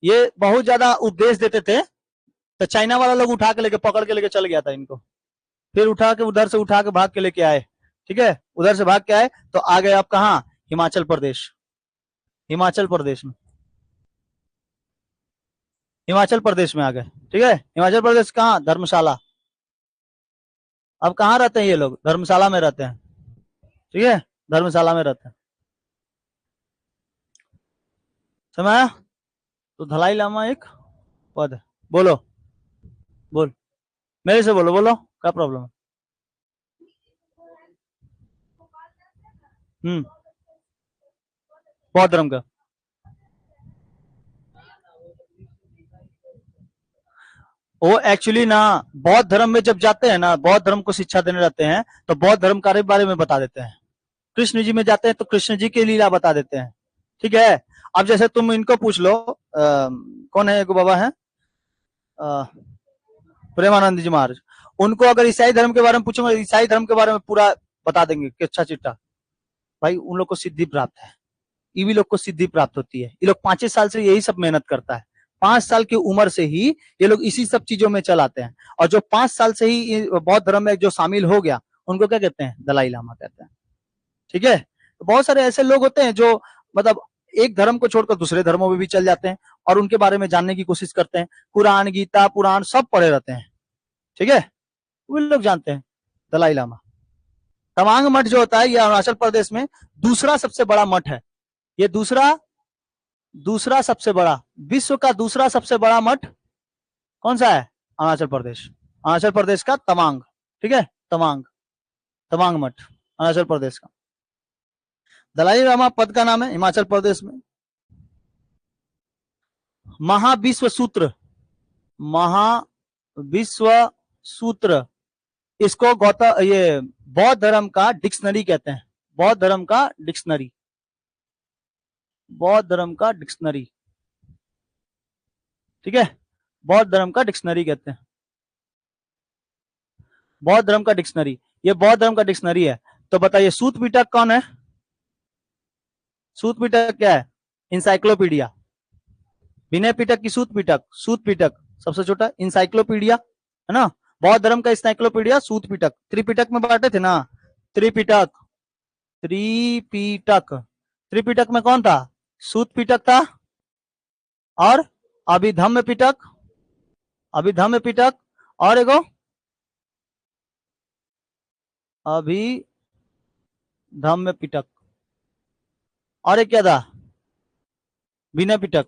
ये बहुत ज्यादा उपदेश देते थे, तो चाइना वाला लोग उठा के लेके, पकड़ के लेके चल गया था इनको, फिर उठा के उधर से उठा के भाग के लेके आए, ठीक है, उधर से भाग के आए तो आ गए आप कहा, हिमाचल प्रदेश, हिमाचल प्रदेश में, हिमाचल प्रदेश में आ गए, ठीक है। हिमाचल प्रदेश कहाँ, धर्मशाला। अब कहाँ रहते हैं ये लोग, धर्मशाला में रहते हैं, ठीक है, धर्मशाला में रहते हैं, समझ। तो दलाई लामा एक पद है। बोलो, बोल, मेरे से बोलो, बोलो क्या प्रॉब्लम है। बौद्ध धर्म का, वो एक्चुअली ना बौद्ध धर्म में जब जाते हैं ना, बौद्ध धर्म को शिक्षा देने रहते हैं, तो बौद्ध धर्म के बारे में बता देते हैं। कृष्ण जी में जाते हैं तो कृष्ण जी की लीला बता देते हैं, ठीक है। अब जैसे तुम इनको पूछ लो, कौन है, एक बाबा है प्रेमानंद जी महाराज, उनको अगर ईसाई धर्म के बारे में पूछूंगा, ईसाई धर्म के बारे में पूरा बता देंगे कि अच्छा चिट्टा। भाई उन लोग को सिद्धि प्राप्त है, ईवी लोग को सिद्धि प्राप्त होती है। ये लोग 5 साल से यही सब मेहनत करता है, 5 साल की उम्र से ही ये लोग इसी सब चीजों में चलाते हैं। और जो 5 साल से ही बौद्ध धर्म में जो शामिल हो गया, उनको क्या कहते हैं, दलाई लामा कहते हैं, ठीक है। तो बहुत सारे ऐसे लोग होते हैं जो मतलब एक धर्म को छोड़कर दूसरे धर्मों में भी चल जाते हैं और उनके बारे में जानने की कोशिश करते हैं, कुरान गीता पुराण सब पढ़े रहते हैं, ठीक है, वो लोग जानते हैं दलाई लामा। तवांग मठ जो होता है ये अरुणाचल प्रदेश में दूसरा सबसे बड़ा मठ है। ये दूसरा दूसरा सबसे बड़ा, विश्व का दूसरा सबसे बड़ा मठ कौन सा है, अरुणाचल प्रदेश, अरुणाचल प्रदेश का तवांग, ठीक है, तवांग, तवांग मठ अरुणाचल प्रदेश का। दलाई लामा पद का नाम है हिमाचल प्रदेश में। महाविश्व सूत्र, महाविश्व सूत्र, इसको गौतम ये बौद्ध धर्म का डिक्शनरी कहते हैं। बौद्ध धर्म का डिक्शनरी, बौद्ध धर्म का डिक्शनरी, ठीक है, बौद्ध धर्म का डिक्शनरी कहते हैं, बौद्ध धर्म का डिक्शनरी। ये बौद्ध धर्म का डिक्शनरी है। तो बताइए सूत पिटक कौन है? सूत पिटक क्या है? इंसाइक्लोपीडिया। विनय पिटक की सूत पिटक, सूत पिटक सबसे छोटा, इंसाइक्लोपीडिया है ना। बौद्ध धर्म का इंसाइक्लोपीडिया सूत पिटक। त्रिपिटक में बांटे थे ना, त्रिपिटक, त्रिपिटक, त्रिपिटक में कौन था? सूत पिटक था और अभिधम्म पिटक, अभिधम्म पिटक और एगो अभिधम्म पिटक और एक क्या था? विनय पिटक।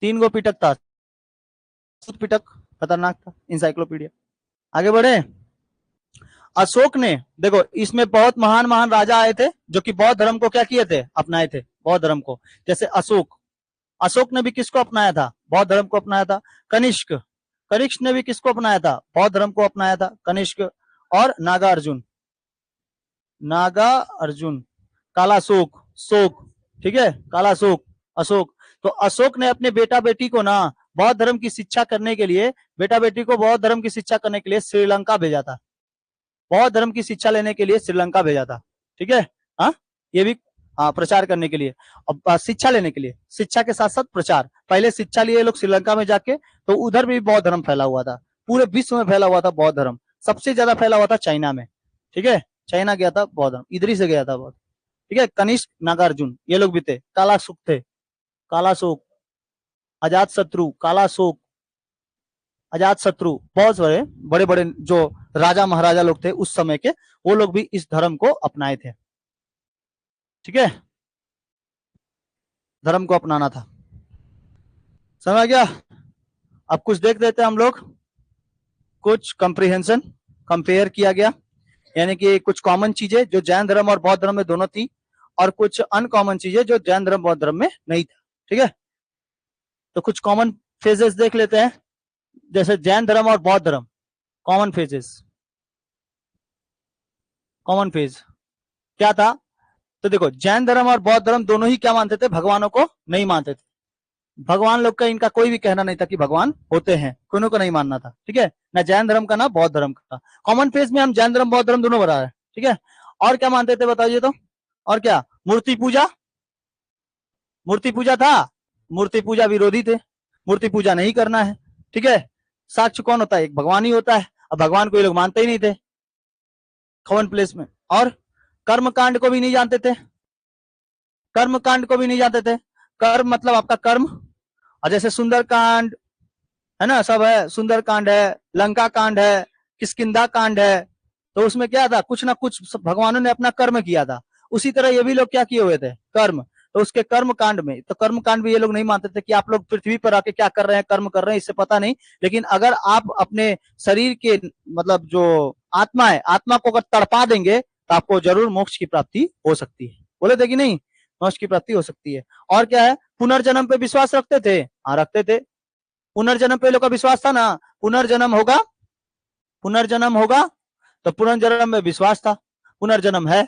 3 गो पिटक था। सूत पिटक खतरनाक था, इंसाइक्लोपीडिया। आगे बढ़े। अशोक ने, देखो इसमें बहुत महान महान राजा आए थे जो कि बौद्ध धर्म को क्या किए थे? अपनाए थे बौद्ध धर्म को। जैसे अशोक, अशोक ने भी किसको अपनाया था? बौद्ध धर्म को अपनाया था। कनिष्क, कनिष्क ने भी किसको अपनाया था? बौद्ध धर्म को अपनाया था, कनिष्क। और नागा अर्जुन, नागा अर्जुन, कालाशोक, शोक, ठीक है, कालाशोक, अशोक। तो अशोक ने अपने बेटा बेटी को ना बौद्ध धर्म की शिक्षा करने के लिए, बेटा बेटी को बौद्ध धर्म की शिक्षा करने के लिए श्रीलंका भेजा था। बौद्ध धर्म की शिक्षा लेने के लिए श्रीलंका भेजा था, ठीक है। हाँ, ये भी प्रचार करने के लिए, अब शिक्षा लेने के लिए, शिक्षा के साथ साथ प्रचार। पहले शिक्षा लिए लोग श्रीलंका में जाके, तो उधर भी बौद्ध धर्म फैला हुआ था, पूरे विश्व में फैला हुआ था बौद्ध धर्म। सबसे ज्यादा फैला हुआ था चाइना में, ठीक है, चाइना गया था बौद्ध धर्म, इधर ही से गया था बौद्ध, ठीक है। कनिष्क, नागार्जुन ये लोग भी थे। कालाशोक थे, कालाशोक, अजात शत्रु, कालाशोक, अजात शत्रु, बहुत बड़े बड़े बड़े जो राजा महाराजा लोग थे उस समय के, वो लोग भी इस धर्म को अपनाए थे, ठीक है। धर्म को अपनाना था, समझ गया। अब कुछ देख देते हैं हम लोग, कुछ कंप्रीहेंशन, कंपेयर किया गया, यानी कि कुछ कॉमन चीजें जो जैन धर्म और बौद्ध धर्म में दोनों थी, और कुछ अनकॉमन चीजें जो जैन धर्म बौद्ध धर्म में नहीं था, ठीक है। तो कुछ कॉमन फेजेस देख लेते हैं, जैसे जैन धर्म और बौद्ध धर्म, कॉमन फेजेस, कॉमन फेज क्या था? तो देखो जैन धर्म और बौद्ध धर्म दोनों ही क्या मानते थे? भगवानों को नहीं मानते थे। भगवान लोग का, इनका कोई भी कहना नहीं था कि भगवान होते हैं, कोनो को नहीं मानना था, ठीक है, ना जैन धर्म का ना बौद्ध धर्म का। कॉमन फेज में हम जैन धर्म बौद्ध धर्म दोनों बना रहे हैं, ठीक है। और क्या मानते थे बताइए तो? और क्या? मूर्ति पूजा, मूर्ति पूजा था, मूर्ति पूजा विरोधी थे, मूर्ति पूजा नहीं करना है, ठीक है। साक्ष्य कौन होता है? एक भगवान ही होता है। अब भगवान को ये लोग मानते ही नहीं थे कॉमन प्लेस में। और कर्म कांड को भी नहीं जानते थे, कर्म कांड को भी नहीं जानते थे। कर्म मतलब आपका कर्म, और जैसे सुंदर कांड है ना, सब है, सुंदर कांड है, लंका कांड है, किष्किंधा कांड है, तो उसमें क्या था? कुछ ना कुछ भगवानों ने अपना कर्म किया था। उसी तरह ये भी लोग क्या किए हुए थे? कर्म। तो उसके कर्म कांड में, तो कर्म कांड भी ये लोग नहीं मानते थे कि आप लोग पृथ्वी पर आके क्या कर रहे हैं, कर्म कर रहे हैं, इससे पता नहीं। लेकिन अगर आप अपने शरीर के मतलब जो आत्मा है, आत्मा को अगर तड़पा देंगे तो आपको जरूर मोक्ष की प्राप्ति हो सकती है। बोले थे कि नहीं? मोक्ष की प्राप्ति हो सकती है। और क्या है? पुनर्जन्म पे विश्वास रखते थे? हाँ रखते थे। पुनर्जन्म पे लोग का विश्वास था ना, पुनर्जन्म होगा, पुनर्जन्म होगा, तो पुनर्जन्म में विश्वास था। पुनर्जन्म है,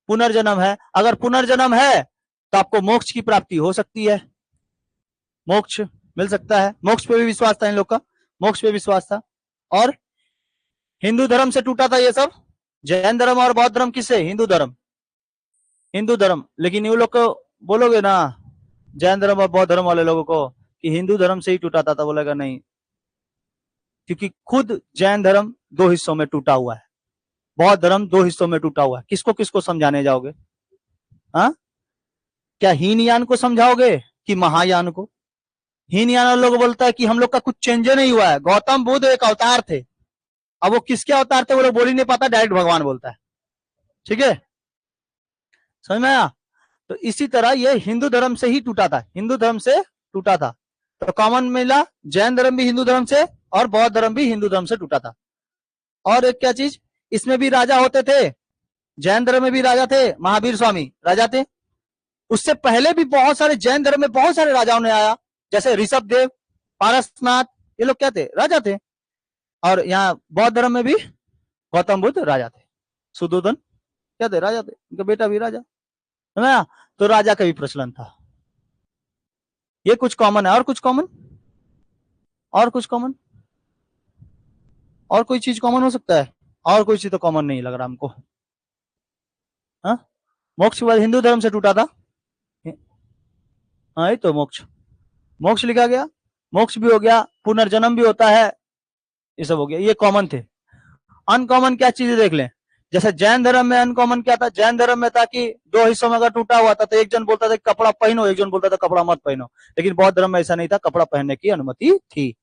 पुनर्जन्म है, अगर पुनर्जन्म है तो आपको मोक्ष की प्राप्ति हो सकती है, मोक्ष मिल सकता है। मोक्ष पे भी विश्वास था इन लोग का, मोक्ष पे विश्वास था। और हिंदू धर्म से टूटा था ये सब। जैन धर्म और बौद्ध धर्म किससे? हिंदू धर्म, हिंदू धर्म। लेकिन ये लोग को बोलोगे ना जैन धर्म और बौद्ध धर्म वाले लोगों को कि हिंदू धर्म से ही टूटा था, तो बोलेगा नहीं, क्योंकि खुद जैन धर्म 2 हिस्सों में टूटा हुआ है, बौद्ध धर्म 2 हिस्सों में टूटा हुआ है। किसको किसको समझाने जाओगे? हाँ, क्या हीनयान को समझाओगे कि महायान को? हीनयान लोग बोलता है कि हम लोग का कुछ चेंज नहीं हुआ है, गौतम बुद्ध एक अवतार थे। अब वो किसके अवतार थे वो लोग बोल ही नहीं पाता, डायरेक्ट भगवान बोलता है, ठीक है, समझ में आया? तो इसी तरह ये हिंदू धर्म से ही टूटा था, हिंदू धर्म से टूटा था। तो कॉमन मिला, जैन धर्म भी हिंदू धर्म से और बौद्ध धर्म भी हिंदू धर्म से टूटा था। और एक क्या चीज, इसमें भी राजा होते थे, जैन धर्म में भी राजा थे, महावीर स्वामी राजा थे। उससे पहले भी बहुत सारे जैन धर्म में बहुत सारे राजाओं ने आया, जैसे ऋषभ देव, पारसनाथ, ये लोग क्या थे? राजा थे। और यहाँ बौद्ध धर्म में भी गौतम बुद्ध राजा थे। सुदोधन क्या थे? राजा थे, उनका बेटा भी राजा है ना। तो राजा का भी प्रचलन था। ये कुछ कॉमन है। और कुछ कॉमन? और कुछ कॉमन? और कोई चीज कॉमन हो सकता है? और कोई चीज तो कॉमन नहीं लग रहा हमको। हाँ, मोक्ष के बाद हिंदू धर्म से टूटा था। हाँ, ये तो मोक्ष, मोक्ष लिखा गया, मोक्ष भी हो गया, पुनर्जन्म भी होता है, ये सब हो गया। ये कॉमन थे। अनकॉमन क्या चीजें देख लें। जैसे जैन धर्म में अनकॉमन क्या था? जैन धर्म में था कि दो हिस्सों में अगर टूटा हुआ था तो एक जन बोलता था कपड़ा पहनो, एक जन बोलता था कपड़ा मत पहनो। लेकिन बौद्ध धर्म में ऐसा नहीं था, कपड़ा पहनने की अनुमति थी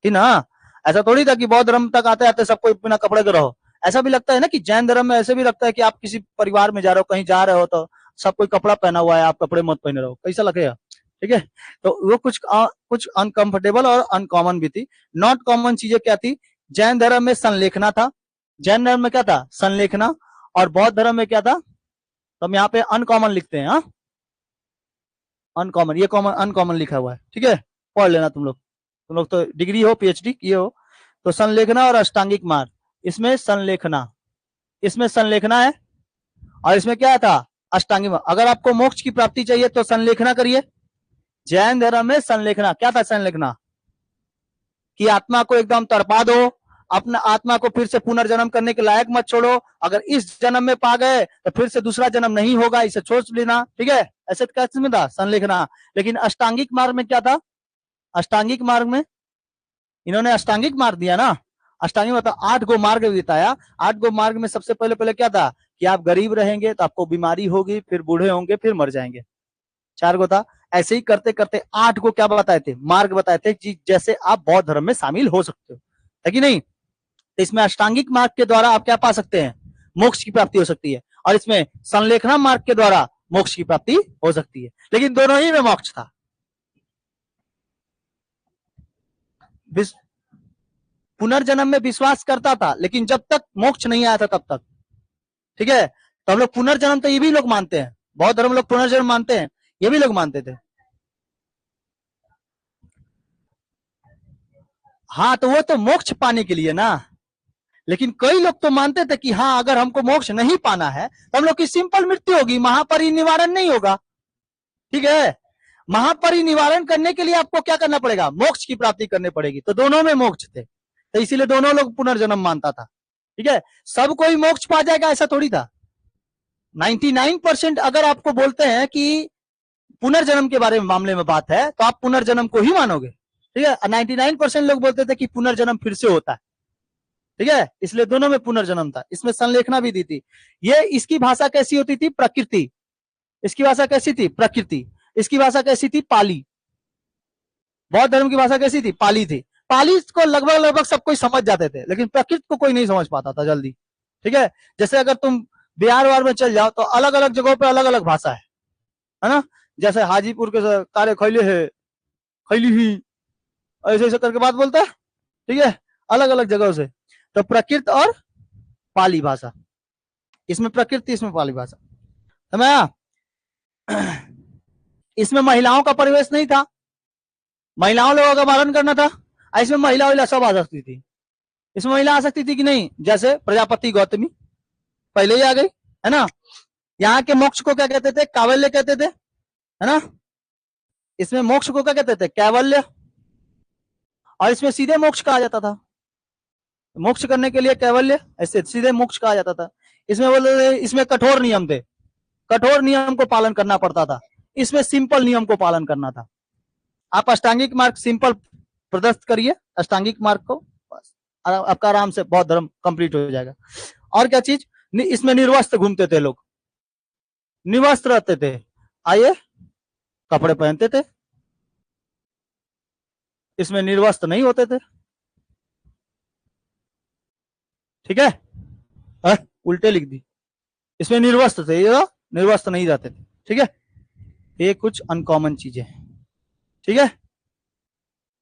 ना। ऐसा थोड़ी था कि बौद्ध धर्म तक आते आते सबको बिना कपड़े के रहो। ऐसा भी लगता है ना कि जैन धर्म में ऐसे भी लगता है कि आप किसी परिवार में जा रहे हो, कहीं जा रहे हो तो सब कोई कपड़ा पहना हुआ है, आप कपड़े मत पहने रहो, कैसा लगेगा? ठीक है, तो वो कुछ अनकंफर्टेबल और अनकॉमन भी थी। नॉट कॉमन चीजें क्या थी? जैन धर्म में संलेखना था। जैन धर्म में क्या था? संलेखना। और बौद्ध धर्म में क्या था? तो हम यहाँ पे अनकॉमन लिखते हैं। हाँ, अनकॉमन, ये कॉमन अनकॉमन लिखा हुआ है, ठीक है, पढ़ लेना तुम लोग तो डिग्री हो, पीएचडी किए हो। तो संलेखना और अष्टांगिक मार्ग, इसमें संलेखना है और इसमें क्या था? अष्टांगिक मार्ग। अगर आपको मोक्ष की प्राप्ति चाहिए तो संलेखना करिए। जैन धर्म में संलेखना क्या था? संलेखना कि आत्मा को एकदम तड़पा दो, अपना आत्मा को फिर से पुनर्जन्म करने के लायक मत छोड़ो। अगर इस जन्म में पा गए तो फिर से दूसरा जन्म नहीं होगा, इसे सोच लेना, ठीक है। ऐसे कैसे में था? संलेखना। लेकिन अष्टांगिक मार्ग में क्या था? अष्टांगिक मार्ग में इन्होंने अष्टांगिक मार्ग दिया ना। अष्टांगिक मतलब 8 गो मार्ग बताया। 8 गो मार्ग में सबसे पहले क्या था कि आप गरीब रहेंगे तो आपको बीमारी होगी, फिर बूढ़े होंगे, फिर मर जाएंगे। 4 गो था। ऐसे ही करते करते 8 गो क्या बताए थे? मार्ग बताए थे, जैसे आप बौद्ध धर्म में शामिल हो सकते हो, है कि नहीं। तो इसमें अष्टांगिक मार्ग के द्वारा आप क्या पा सकते हैं? मोक्ष की प्राप्ति हो सकती है। और इसमें संलेखना मार्ग के द्वारा मोक्ष की प्राप्ति हो सकती है। लेकिन दोनों ही में मोक्ष था। पुनर्जन्म में विश्वास करता था, लेकिन जब तक मोक्ष नहीं आया था तब तक, ठीक है। तो हम लोग पुनर्जन्म तो ये भी लोग मानते हैं, बौद्ध धर्म लोग पुनर्जन्म मानते हैं, ये भी लोग मानते थे। हाँ, तो वो तो मोक्ष पाने के लिए ना। लेकिन कई लोग तो मानते थे कि हाँ, अगर हमको मोक्ष नहीं पाना है तो हम लोग की सिंपल मृत्यु होगी, महापरिनिवारण नहीं होगा, ठीक है। महापरिनिवारण करने के लिए आपको क्या करना पड़ेगा? मोक्ष की प्राप्ति करनी पड़ेगी। तो दोनों में मोक्ष थे, तो इसीलिए दोनों लोग पुनर्जन्म मानता था, ठीक है। सब कोई मोक्ष पा जाएगा ऐसा थोड़ी था। 99% अगर आपको बोलते हैं कि पुनर्जन्म के बारे में मामले में बात है तो आप पुनर्जन्म को ही मानोगे, ठीक है। 99% लोग बोलते थे कि पुनर्जन्म फिर से होता है, ठीक है। इसलिए दोनों में पुनर्जन्म था। इसमें संलेखना भी दी थी। ये इसकी भाषा कैसी होती थी? प्रकृति। इसकी भाषा कैसी थी? प्रकृति। इसकी भाषा कैसी थी? पाली। बौद्ध धर्म की भाषा कैसी थी? पाली थी। पाली को लगभग लगभग सब कोई समझ जाते थे, लेकिन प्रकृति को कोई नहीं समझ पाता था जल्दी, ठीक है। जैसे अगर तुम बिहार वार में चल जाओ तो अलग अलग जगहों पर अलग अलग भाषा है ना। जैसे हाजीपुर के कारे खैले है, खैली ही, ऐसे ऐसे करके बात बोलता है, ठीक है, अलग अलग जगहों से। तो प्रकृत और पाली भाषा, इसमें प्रकृति, इसमें पाली भाषा, समझा। इसमें महिलाओं का परिवेश नहीं था, महिलाओं लोगों का पालन करना था। इसमें महिला सब आ सकती थी। इसमें महिला आ सकती थी कि नहीं? जैसे प्रजापति गौतमी पहले ही आ गई, है ना। यहाँ के मोक्ष को क्या कहते थे? कावल्य कहते थे, है ना। इसमें मोक्ष को क्या कहते थे? कैवल्य। और इसमें सीधे मोक्ष कहा जाता था, मोक्ष करने के लिए कैवल्य, ऐसे सीधे मोक्ष कहा जाता था। इसमें बोले, इसमें कठोर नियम थे, कठोर नियम को पालन करना पड़ता था। इसमें सिंपल नियम को पालन करना था। आप अष्टांगिक मार्ग सिंपल प्रदर्शित करिए, अष्टांगिक मार्ग को, बस आपका आराम से बौद्ध धर्म कंप्लीट हो जाएगा। और क्या चीज? इसमें निर्वस्त्र घूमते थे लोग, निवस्त्र रहते थे, आइए कपड़े पहनते थे। इसमें निर्वस्त्र नहीं होते थे, ठीक है। उल्टे लिख दी। इसमें निर्वस्त्र थे, ये निर्वस्त्र नहीं रहते थे, ठीक है। ये कुछ अनकॉमन चीजें, ठीक है,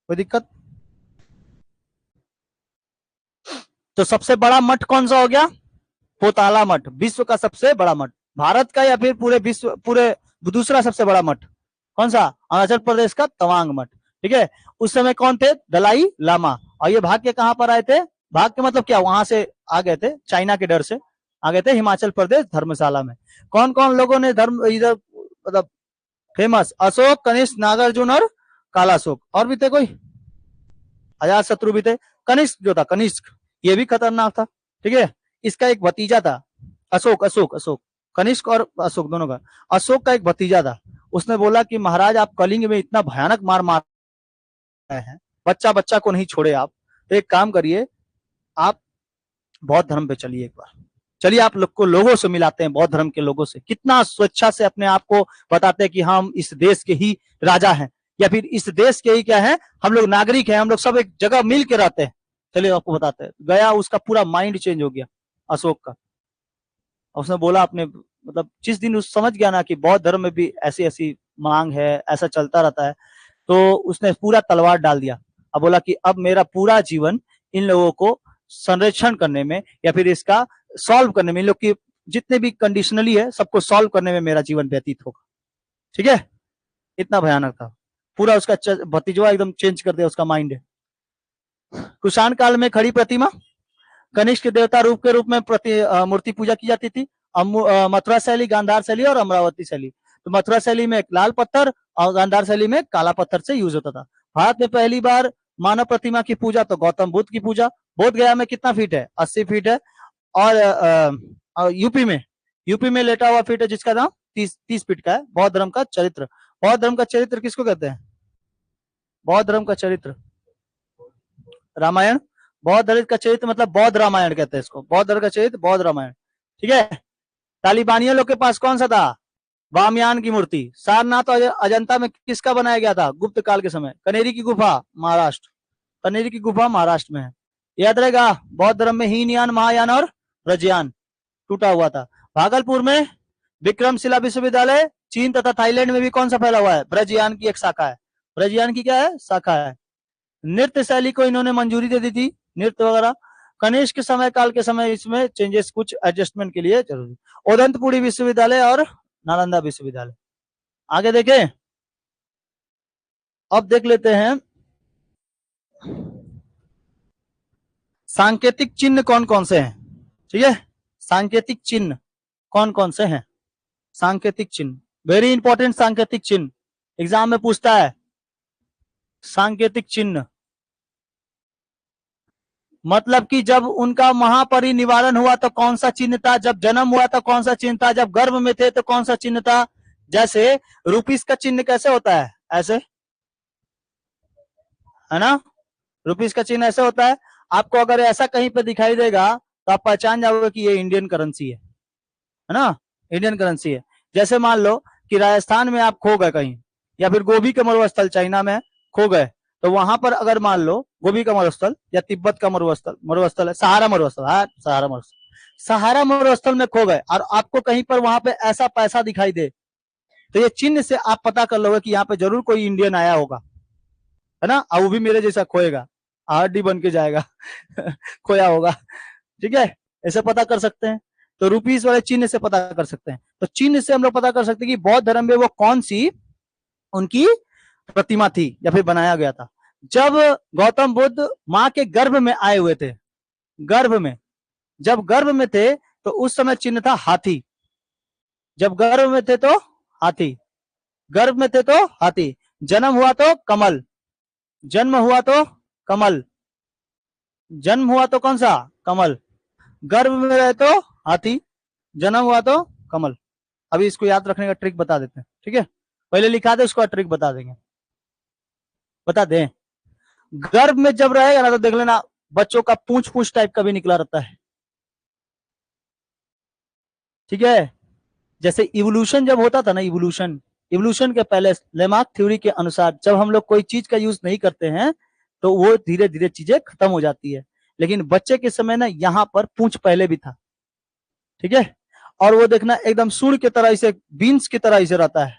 कोई दिक्कत? तो सबसे बड़ा मठ कौन सा हो गया? पोताला मठ, विश्व का सबसे बड़ा मठ। भारत का या फिर पूरे विश्व, पूरे दूसरा सबसे बड़ा मठ कौन सा? अरुणाचल प्रदेश का तवांग मठ। ठीक है, उस समय कौन थे? दलाई लामा। और ये भाग के कहां पर आए थे? भाग के मतलब क्या, वहां से आ गए थे, चाइना के डर से आ गए थे हिमाचल प्रदेश धर्मशाला में। कौन कौन लोगों ने धर्म इधर मतलब फेमस? अशोक, कनिष्क, नागार्जुन और कालाशोक। और भी थे कोई? अजात शत्रु भी थे। कनिष्क जो था, कनिष्क, ये भी खतरनाक था। ठीक है, इसका एक भतीजा था, अशोक, अशोक, अशोक, कनिष्क और अशोक दोनों का। अशोक का एक भतीजा था, उसने बोला कि महाराज आप कलिंग में इतना भयानक मार मार रहे हैं, बच्चा बच्चा को नहीं छोड़े आप, तो एक काम करिए, आप बौद्ध धर्म पे चलिए एक बार। चलिए आप लोग को लोगों से मिलाते हैं, बौद्ध धर्म के लोगों से, कितना स्वेच्छा से अपने आप को बताते हैं कि हम इस देश के ही राजा हैं, या फिर इस देश के ही क्या है, हम लोग नागरिक हैं, हम लोग सब एक जगह मिल के रहते हैं। चलिए आपको बताते हैं। गया, उसका पूरा माइंड चेंज हो गया अशोक का। उसने बोला अपने मतलब जिस दिन उस समझ गया ना कि बौद्ध धर्म में भी ऐसी ऐसी मांग है, ऐसा चलता रहता है, तो उसने पूरा तलवार डाल दिया। अब बोला कि अब मेरा पूरा जीवन इन लोगों को संरक्षण करने में या फिर इसका सॉल्व करने में, इन लोग की जितने भी कंडीशनली है सबको सॉल्व करने में मेरा जीवन व्यतीत होगा। ठीक है, इतना भयानक था। पूरा उसका भतीजवा एकदम चेंज कर दिया उसका माइंड। कुषाण काल में खड़ी प्रतिमा, कनिष्क देवता रूप के रूप में मूर्ति पूजा की जाती थी। मथुरा शैली, गांधार शैली और अमरावती शैली। तो मथुरा शैली में लाल पत्थर और गांधार शैली में काला पत्थर से यूज होता था। भारत में पहली बार मानव प्रतिमा की पूजा तो गौतम बुद्ध की पूजा। बोध गया में कितना फीट है? 80 फीट है। और यूपी में लेटा हुआ फीट है जिसका नाम 30 फीट का है। बौद्ध धर्म का चरित्र, बौद्ध धर्म का चरित्र किसको कहते हैं? बौद्ध धर्म का चरित्र रामायण। बौद्ध धर्म का चरित्र मतलब बौद्ध रामायण कहते हैं इसको, बौद्ध धर्म का चरित्र बौद्ध रामायण। ठीक है, तालिबानियों लोग के पास कौन सा था? वामयान की मूर्ति। सारनाथ और अजंता में किसका बनाया गया था? गुप्त काल के समय। कनेरी की गुफा महाराष्ट्र, कनेरी की गुफा महाराष्ट्र में है। याद रहेगा, बौद्ध धर्म में हीनयान, महायान और ब्रजयान टूटा हुआ था। भागलपुर में विक्रमशिला विश्वविद्यालय, चीन तथा थाईलैंड में भी कौन सा फैला हुआ है? ब्रजयान की एक शाखा है। ब्रजयान की क्या है? शाखा है। नृत्य शैली को इन्होंने मंजूरी दे दी थी, नृत्य वगैरह। कनिष्क समय काल के समय इसमें चेंजेस कुछ एडजस्टमेंट के लिए जरूरी। उदंतपुरी विश्वविद्यालय और नालंदा विश्वविद्यालय। आगे देखें, अब देख लेते हैं सांकेतिक चिन्ह कौन कौन से हैं। ठीक है, सांकेतिक चिन्ह कौन कौन से हैं? सांकेतिक चिन्ह वेरी इंपॉर्टेंट। सांकेतिक चिन्ह एग्जाम में पूछता है। सांकेतिक चिन्ह मतलब कि जब उनका महापरिनिर्वाण हुआ तो कौन सा चिन्ह था, जब जन्म हुआ तो कौन सा चिन्ह था, जब गर्भ में थे तो कौन सा चिन्ह था। जैसे रुपीस का चिन्ह कैसे होता है? ऐसे, है ना? रुपीस का चिन्ह ऐसे होता है। आपको अगर ऐसा कहीं पे दिखाई देगा तो आप पहचान जाओगे कि ये इंडियन करेंसी है ना? इंडियन करेंसी है। जैसे मान लो कि राजस्थान में आप खो गए कहीं, या फिर गोभी का मरुस्थल चाइना में खो गए, तो वहां पर अगर मान लो गोभी का मरुस्थल या तिब्बत का मरुस्थल है, सहारा मरुस्थल, हाँ सहारा मरुस्थल, सहारा मरुस्थल में खो गए और आपको कहीं पर वहां पे ऐसा पैसा दिखाई दे, तो ये चिन्ह से आप पता कर लोगे कि यहाँ पे जरूर कोई इंडियन आया होगा, है ना? और वो भी मेरे जैसा खोएगा, आरडी बन के जाएगा खोया होगा। ठीक है, ऐसे पता कर सकते हैं। तो रुपीस वाले चिन्ह से पता कर सकते हैं। तो चिन्ह से हम लोग पता कर सकते हैं कि बौद्ध धर्म में वो कौन सी उनकी प्रतिमा थी या फिर बनाया गया था। जब गौतम बुद्ध मां के गर्भ में आए हुए थे, गर्भ में, जब गर्भ में थे तो उस समय चिन्ह था हाथी। जब गर्भ में थे तो हाथी, गर्भ में थे तो हाथी। जन्म हुआ तो कमल, जन्म हुआ तो कमल, जन्म हुआ तो कौन सा? कमल। गर्भ में रहे तो हाथी, जन्म हुआ तो कमल। अभी इसको याद रखने का ट्रिक बता देते हैं। ठीक है, पहले लिखा दे, उसको ट्रिक बता देंगे, बता दें। गर्भ में जब रहेगा ना तो देख लेना बच्चों का पूंछ पूंछ टाइप का भी निकला रहता है। ठीक है, जैसे इवोल्यूशन जब होता था ना, इवोल्यूशन, इवोल्यूशन के पहले लेमार्क थ्योरी के अनुसार जब हम लोग कोई चीज का यूज नहीं करते हैं तो वो धीरे धीरे चीजें खत्म हो जाती है। लेकिन बच्चे के समय ना यहाँ पर पूंछ पहले भी था। ठीक है, और वो देखना एकदम सूर्य की तरह इसे, बीन्स की तरह इसे रहता है।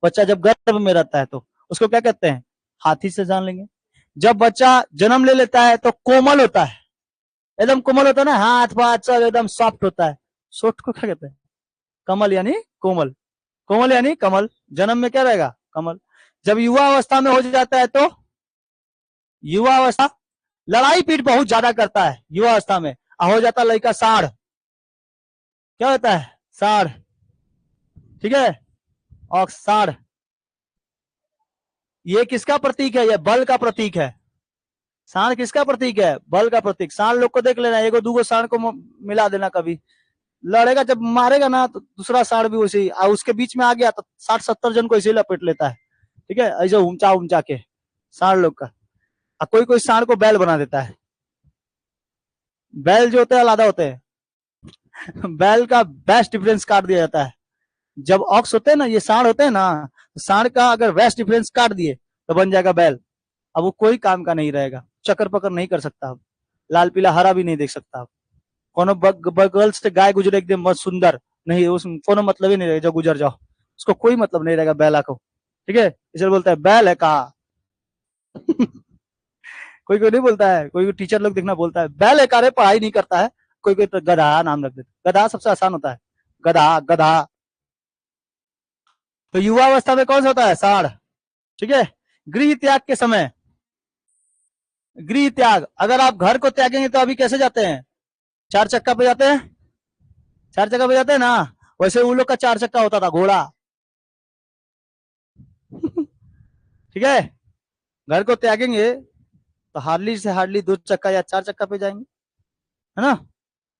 बच्चा जब गर्भ में रहता है तो उसको क्या कहते हैं? हाथी से जान लेंगे। जब बच्चा जन्म ले लेता है तो कोमल होता है, एकदम कोमल होता है ना, हाथ पाथ सब एकदम सॉफ्ट होता है। सॉफ्ट को क्या कहते हैं? कमल यानी कोमल, कोमल यानी कमल। जन्म में क्या रहेगा? कमल। जब युवा अवस्था में हो जाता है तो युवा अवस्था, लड़ाई पीट बहुत ज्यादा करता है युवा अवस्था में, हो जाता है लड़का साढ़। क्या होता है? साढ़। ठीक है, और साढ़ ये किसका प्रतीक है? ये बल का प्रतीक है। सांड किसका प्रतीक है? बल का प्रतीक। सांड लोग को देख लेना, एगो दूगो सांड को मिला देना, कभी लड़ेगा जब मारेगा ना तो दूसरा सांड भी वैसे ही, और उसके बीच में आ गया तो 60-70 जन को ऐसे ही लपेट लेता है। ठीक है, ऐसे ऊंचा ऊंचा के सांड लोग का। और कोई कोई सांड को बैल बना देता है। बैल जो होते हैं अलादा होते हैं। बैल का बेस्ट डिफरेंस काट दिया जाता है। जब ऑक्स होते हैं ना, ये सांड होते हैं ना, सांड का अगर बेस्ट डिफरेंस काट दिए तो बन जाएगा बैल। अब वो कोई काम का नहीं रहेगा, चक्कर पकड़ नहीं कर सकता, अब लाल पीला हरा भी नहीं देख सकता। अब कोनो बगल से गाय गुजरे एकदम बहुत सुंदर, नहीं उस कोनो मतलब ही नहीं रहेगा, जो गुजर जाओ उसको कोई मतलब नहीं रहेगा बैला को। ठीक है, इसलिए बोलता है बैल है कहा। कोई कोई नहीं बोलता है, कोई कोई टीचर लोग देखना बोलता है बैल है का रे, पढ़ाई नहीं करता है। कोई कोई तो गधा नाम रख देता, गधा सबसे आसान होता है, गधा गधा। तो युवा अवस्था में कौन सा होता है? साढ़। ठीक है, गृह त्याग के समय, गृह त्याग, अगर आप घर को त्यागेंगे तो अभी कैसे जाते हैं? 4 चक्का पे जाते हैं, 4 चक्का पे जाते हैं ना, वैसे उन लोग का 4 चक्का होता था, घोड़ा। ठीक है, घर को त्यागेंगे तो हार्डली से हार्डली 2 चक्का या 4 चक्का पे जाएंगे, है ना।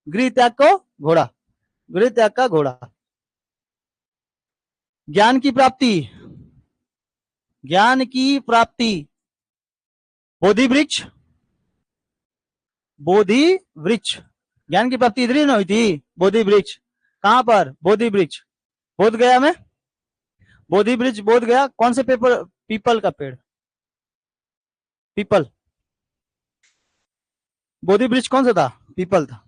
गृह त्याग को घोड़ा, गृह त्याग का घोड़ा। ज्ञान की प्राप्ति, ज्ञान की प्राप्ति, बोधि वृक्ष, बोधि वृक्ष। ज्ञान की प्राप्ति इधर ही ना हुई थी, बोधि वृक्ष। कहां पर? बोधि वृक्ष, बोध गया में, बोधि वृक्ष बोध गया। कौन से पेपर? पीपल का पेड़, पीपल। बोधि वृक्ष कौन सा था? पीपल था।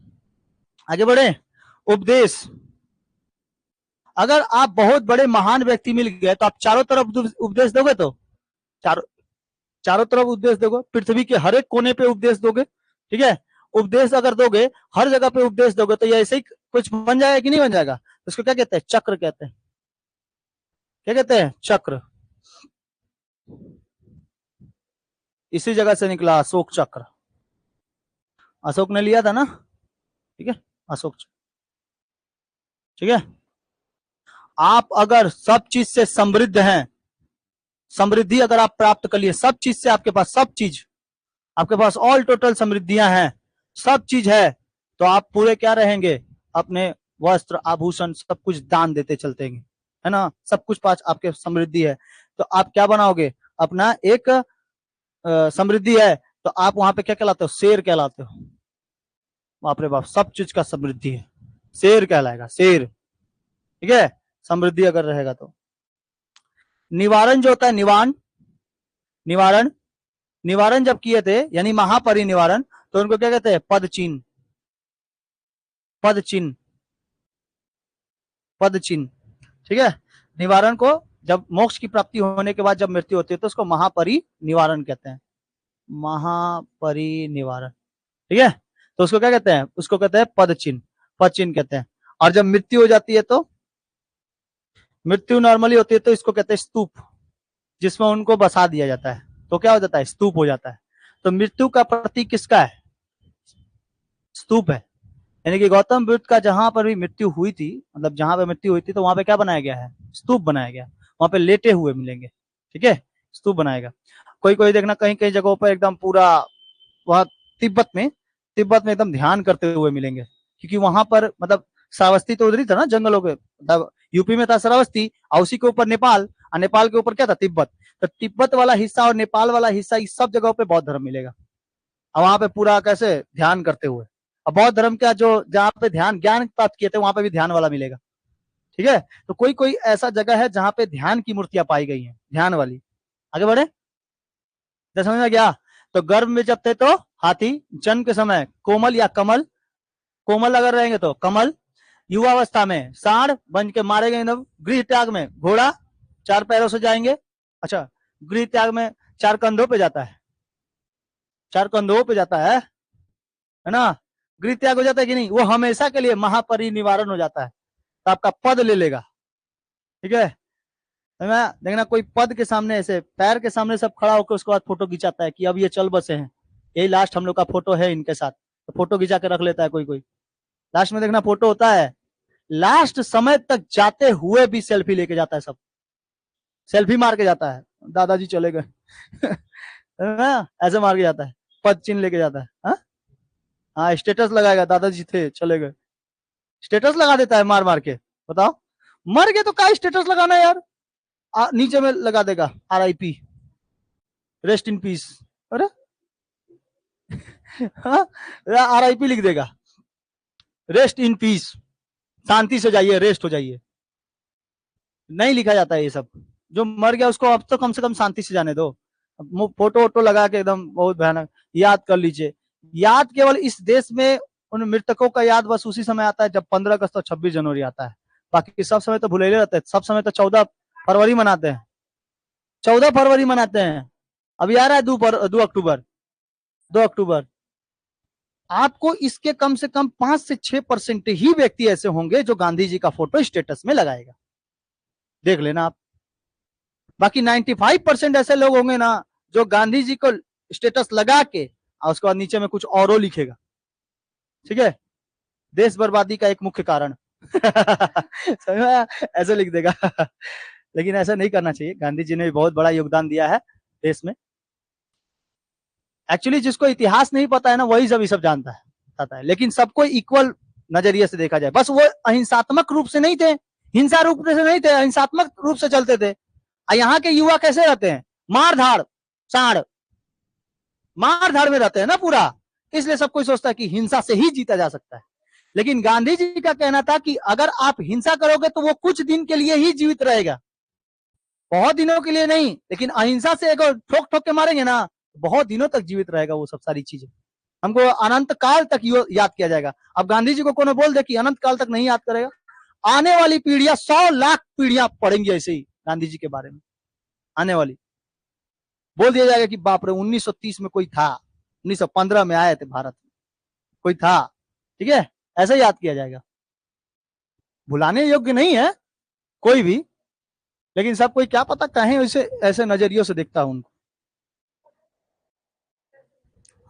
आगे बढ़े, उपदेश। अगर आप बहुत बड़े महान व्यक्ति मिल गए तो आप चारों तरफ उपदेश दोगे, तो चारों चारों तरफ उपदेश दोगे, पृथ्वी के हर एक कोने पे उपदेश दोगे। ठीक है, उपदेश अगर दोगे, हर जगह पे उपदेश दोगे, तो ये ऐसे ही कुछ बन जाएगा कि नहीं बन जाएगा? उसको क्या कहते हैं? चक्र कहते हैं। क्या कहते हैं? चक्र। इसी जगह से निकला अशोक चक्र, अशोक ने लिया था ना। ठीक है, अशोक चक्र। ठीक है, आप अगर सब चीज से समृद्ध हैं, समृद्धि अगर आप प्राप्त कर लिए, सब चीज से आपके पास, सब चीज आपके पास, ऑल टोटल समृद्धियां हैं, सब चीज है, तो आप पूरे क्या रहेंगे? अपने वस्त्र आभूषण सब कुछ दान देते चलते हैं, है ना। सब कुछ पास आपके समृद्धि है, तो आप क्या बनाओगे? अपना एक समृद्धि है, तो आप वहां पे क्या कहलाते हो? शेर कहलाते हो। बाप रे बाप, सब चीज का समृद्धि है, शेर कहलाएगा, शेर। ठीक है, समृद्धि अगर रहेगा तो। निवारण जो होता है, निवारण, निवारण, निवारण जब किए थे यानी महापरिनिवारण, तो उनको क्या कहते हैं? पद चिन्ह, पद चिन्ह, पद चिन्ह। ठीक है, निवारण को जब मोक्ष की प्राप्ति होने के बाद जब मृत्यु होती है तो उसको महापरिनिवारण कहते हैं, महापरिनिवारण। ठीक है, तो उसको क्या कहते हैं? उसको कहते हैं पद चिन्ह, पद चिन्ह कहते हैं। और जब मृत्यु हो जाती है तो, मृत्यु नॉर्मली होती है तो इसको कहते हैं स्तूप, जिसमें उनको बसा दिया जाता है, तो क्या हो जाता है? स्तूप हो जाता है। तो मृत्यु का प्रतीक किसका है? स्तूप है। यानी कि गौतम बुद्ध का जहां पर भी मृत्यु हुई थी, मतलब जहां पर मृत्यु हुई थी, तो वहां पे क्या बनाया गया है? स्तूप बनाया गया, वहां पे लेटे हुए मिलेंगे। ठीक है, स्तूप बनाएगा। कोई कोई देखना कहीं कहीं जगहों पर एकदम पूरा, वहां तिब्बत में, तिब्बत में एकदम ध्यान करते हुए मिलेंगे, क्योंकि वहां पर मतलब श्रावस्ती तो उधर ही था ना, जंगलों के, मतलब यूपी में था श्रावस्ती, और उसी के ऊपर नेपाल, और नेपाल के ऊपर क्या था? तिब्बत। तो तिब्बत वाला हिस्सा और नेपाल वाला हिस्सा, इस सब जगहों पे बौद्ध धर्म मिलेगा, और वहां पे पूरा कैसे ध्यान करते हुए। और बौद्ध धर्म का जो जहाँ पे ध्यान ज्ञान प्राप्त किए थे, वहां पे भी ध्यान वाला मिलेगा। ठीक है, तो कोई कोई ऐसा जगह है जहां पे ध्यान की मूर्तियां पाई गई हैं, ध्यान वाली। आगे बढ़े, तो समझ में गया। तो गर्भ में जब थे तो हाथी, जन्म के समय कोमल या कमल, कोमल अगर रहेंगे तो कमल, युवावस्था में सांड बन के मारे गए, गृह त्याग में घोड़ा, 4 पैरों से जाएंगे। अच्छा, गृह त्याग में 4 कंधों पे जाता है, 4 कंधों पे जाता है ना। गृह त्याग हो जाता है कि नहीं? वो हमेशा के लिए महापरिनिवारण हो जाता है, तो आपका पद ले लेगा। ठीक है, देखना कोई पद के सामने ऐसे पैर के सामने सब खड़ा होकर उसके बाद फोटो खिंचाता है कि अब ये चल बसे हैं, यही लास्ट हम लोग का फोटो है इनके साथ, तो फोटो खिंचा के रख लेता है कोई कोई। लास्ट में देखना फोटो होता है, लास्ट समय तक जाते हुए भी सेल्फी लेके जाता है सब, सेल्फी मार के जाता है, दादाजी चले गए ऐसे मार के जाता है, पद चिन्ह लेके जाता है। हाँ हाँ, स्टेटस लगाएगा, दादाजी थे चले गए, स्टेटस लगा देता है मार मार के। बताओ, मर गए तो क्या स्टेटस लगाना यार, नीचे में लगा देगा RIP, रेस्ट इन पीस। अरे RIP लिख देगा, रेस्ट इन पीस, शांति से जाइए, रेस्ट हो जाइए। नहीं लिखा जाता है ये सब, जो मर गया उसको अब तो कम से कम शांति से जाने दो। फोटो वोटो लगा के एकदम बहुत भयानक, याद कर लीजिए। याद केवल इस देश में उन मृतकों का याद बस उसी समय आता है जब 15 अगस्त और 26 जनवरी आता है, बाकी सब समय तो भुलेले रहते हैं, सब समय तो 14 फरवरी मनाते हैं, 14 फरवरी मनाते हैं। अभी आ रहा है 2 अक्टूबर, 2 अक्टूबर। आपको इसके कम से कम 5 से 6% ही व्यक्ति ऐसे होंगे जो गांधी जी का फोटो स्टेटस में लगाएगा, देख लेना आप। बाकी 95% ऐसे लोग होंगे ना जो गांधी जी को स्टेटस लगा के और उसके बाद नीचे में कुछ और लिखेगा। ठीक है, देश बर्बादी का एक मुख्य कारण ऐसे लिख देगा लेकिन ऐसा नहीं करना चाहिए, गांधी जी ने भी बहुत बड़ा योगदान दिया है देश में। एक्चुअली जिसको इतिहास नहीं पता है ना वही सब जानता है, लेकिन सबको इक्वल नजरिए से देखा जाए। बस वो अहिंसात्मक रूप से नहीं थे, हिंसा रूप से नहीं थे, अहिंसात्मक रूप से चलते थे। यहाँ के युवा कैसे रहते हैं, मार धाड़ साड़, मार धाड़ में रहते हैं ना पूरा, इसलिए सब कोई सोचता है कि हिंसा से ही जीता जा सकता है। लेकिन गांधी जी का कहना था कि अगर आप हिंसा करोगे तो वो कुछ दिन के लिए ही जीवित रहेगा, बहुत दिनों के लिए नहीं, लेकिन अहिंसा से अगर ठोक ठोक के मारेंगे ना बहुत दिनों तक जीवित रहेगा वो सब सारी चीजें, हमको अनंत काल तक याद किया जाएगा। अब गांधी जी को कोनो बोल दे कि अनंत काल तक नहीं याद करेगा, आने वाली पीढ़ियां 100 लाख पीढ़ियां पढ़ेंगी ऐसे ही गांधी जी के बारे में, आने वाली। बोल दिया जाएगा कि बाप रे 1930 में कोई था, 1915 में आए थे भारत में, कोई था। ठीक है, ऐसे याद किया जाएगा, भुलाने योग्य नहीं है कोई भी, लेकिन सब कोई क्या पता कहें वैसे ऐसे नजरियों से देखता हूं उनको।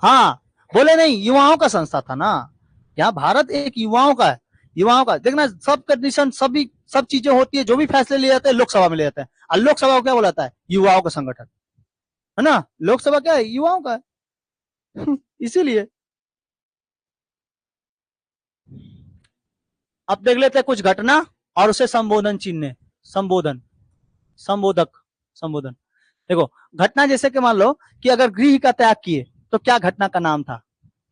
हाँ, बोले नहीं, युवाओं का संस्था था ना, यहाँ भारत एक युवाओं का है, युवाओं का। देखना सब कंडीशन सभी सब चीजें होती है, जो भी फैसले लिए जाते हैं लोकसभा में ले जाते हैं, और लोकसभा को क्या बोलाता है, युवाओं का संगठन है ना, लोकसभा क्या है, युवाओं का है इसीलिए। अब देख लेते हैं कुछ घटना और उसे संबोधन चिन्ह, संबोधन, संबोधक, संबोधन। देखो घटना जैसे कि मान लो कि अगर गृह का त्याग किए तो क्या घटना का नाम था,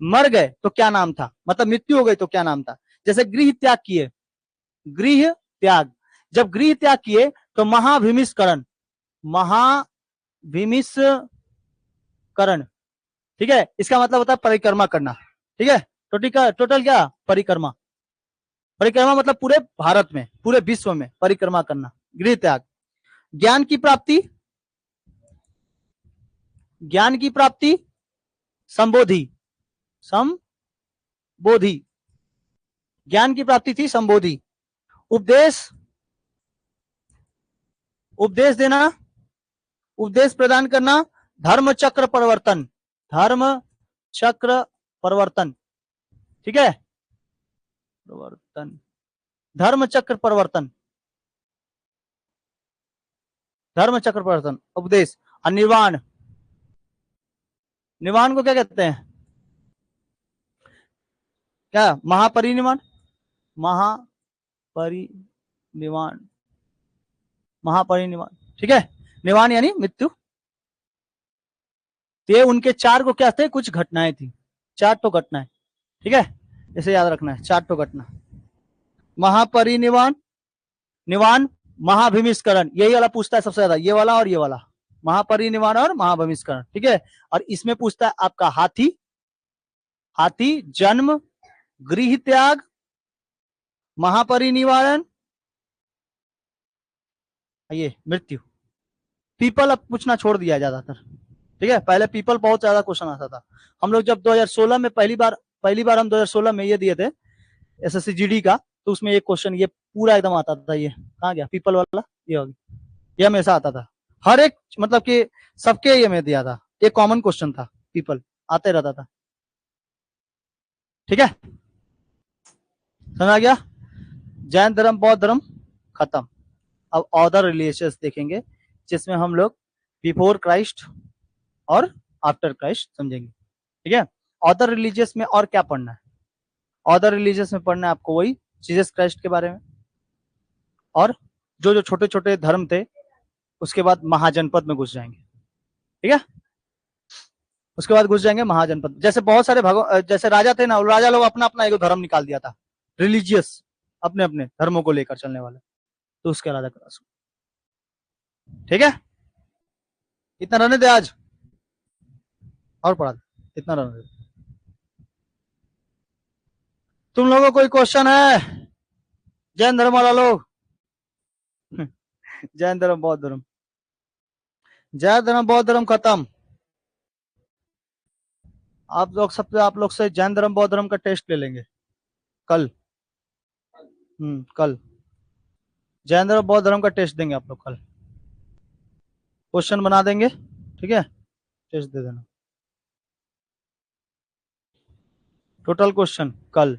मर गए तो क्या नाम था, मतलब मृत्यु हो गई तो क्या नाम था। जैसे गृह त्याग किए, गृह त्याग, जब गृह त्याग किए तो महाभिमिष्करण, महाभिमिष्करण। ठीक है, इसका मतलब होता है परिक्रमा करना। ठीक है, टोटल क्या, परिक्रमा, परिक्रमा मतलब पूरे भारत में, पूरे विश्व में परिक्रमा करना, गृह त्याग। ज्ञान की प्राप्ति, ज्ञान की प्राप्ति, संबोधि, संबोधि, ज्ञान की प्राप्ति थी संबोधि। उपदेश, उपदेश देना, उपदेश प्रदान करना, धर्म चक्र परिवर्तन, धर्म चक्र परिवर्तन। ठीक है, परिवर्तन, धर्म चक्र परिवर्तन, धर्म चक्र परिवर्तन, उपदेश। और निर्वाण, निर्वाण को क्या कहते हैं, क्या, महापरिनिर्वाण, महापरिनिर्वाण, महापरिनिर्वाण। ठीक है, निवाण यानी मृत्यु। ये उनके 4 को क्या थे, कुछ घटनाएं थी, 4 तो घटनाएं। ठीक है, इसे याद रखना है, 4 तो घटना, महापरिनिर्वाण, निवाण, महाभिमिष्करण, यही वाला पूछता है सबसे ज्यादा, ये वाला और ये वाला, महापरिनिर्वाण और महाभिमिष्करण। ठीक है, और इसमें पूछता है आपका हाथी, हाथी, जन्म, गृह त्याग, महापरिनिर्वाण, ये मृत्यु। पीपल अब पूछना छोड़ दिया ज्यादातर। ठीक है, पहले पीपल बहुत ज्यादा क्वेश्चन आता था। हम लोग जब 2016 में पहली बार हम 2016 में ये दिए थे SSC GD का, तो उसमें एक क्वेश्चन ये पूरा एकदम आता था, ये कहाँ गया पीपल वाला, ये हो गया। ये हमेशा आता था, हर एक मतलब कि सबके ये में दिया था, ये कॉमन क्वेश्चन था, पीपल आते रहता था। ठीक है, समझ आ गया। जैन धर्म बौद्ध धर्म खत्म। अब अदर रिलीजियस देखेंगे, जिसमें हम लोग बिफोर क्राइस्ट और आफ्टर क्राइस्ट समझेंगे। ठीक है, अदर रिलीजियस में और क्या पढ़ना है? अदर रिलीजियस में पढ़ना है आपको वही जीसस क्राइस्ट के बारे में, और जो जो छोटे छोटे धर्म थे, उसके बाद महाजनपद में घुस जाएंगे। ठीक है, उसके बाद घुस जाएंगे महाजनपद। जैसे बहुत सारे जैसे राजा थे ना, राजा लोग अपना अपना एक धर्म निकाल दिया था, रिलीजियस, अपने अपने धर्मों को लेकर चलने वाले, तो उसके राजा का। ठीक है, इतना रहने दे आज, और पढ़ा दे, इतना रहने दे। तुम लोगों को कोई क्वेश्चन है? जैन धर्म वाला लोग? जैन धर्म बौद्ध धर्म, जैन धर्म बौद्ध धर्म खत्म। आप लोग से जैन धर्म बौद्ध धर्म का टेस्ट ले लेंगे कल। कल जैन धर्म बौद्ध धर्म का टेस्ट देंगे आप लोग कल, क्वेश्चन बना देंगे। ठीक है, टेस्ट दे देना, टोटल क्वेश्चन कल।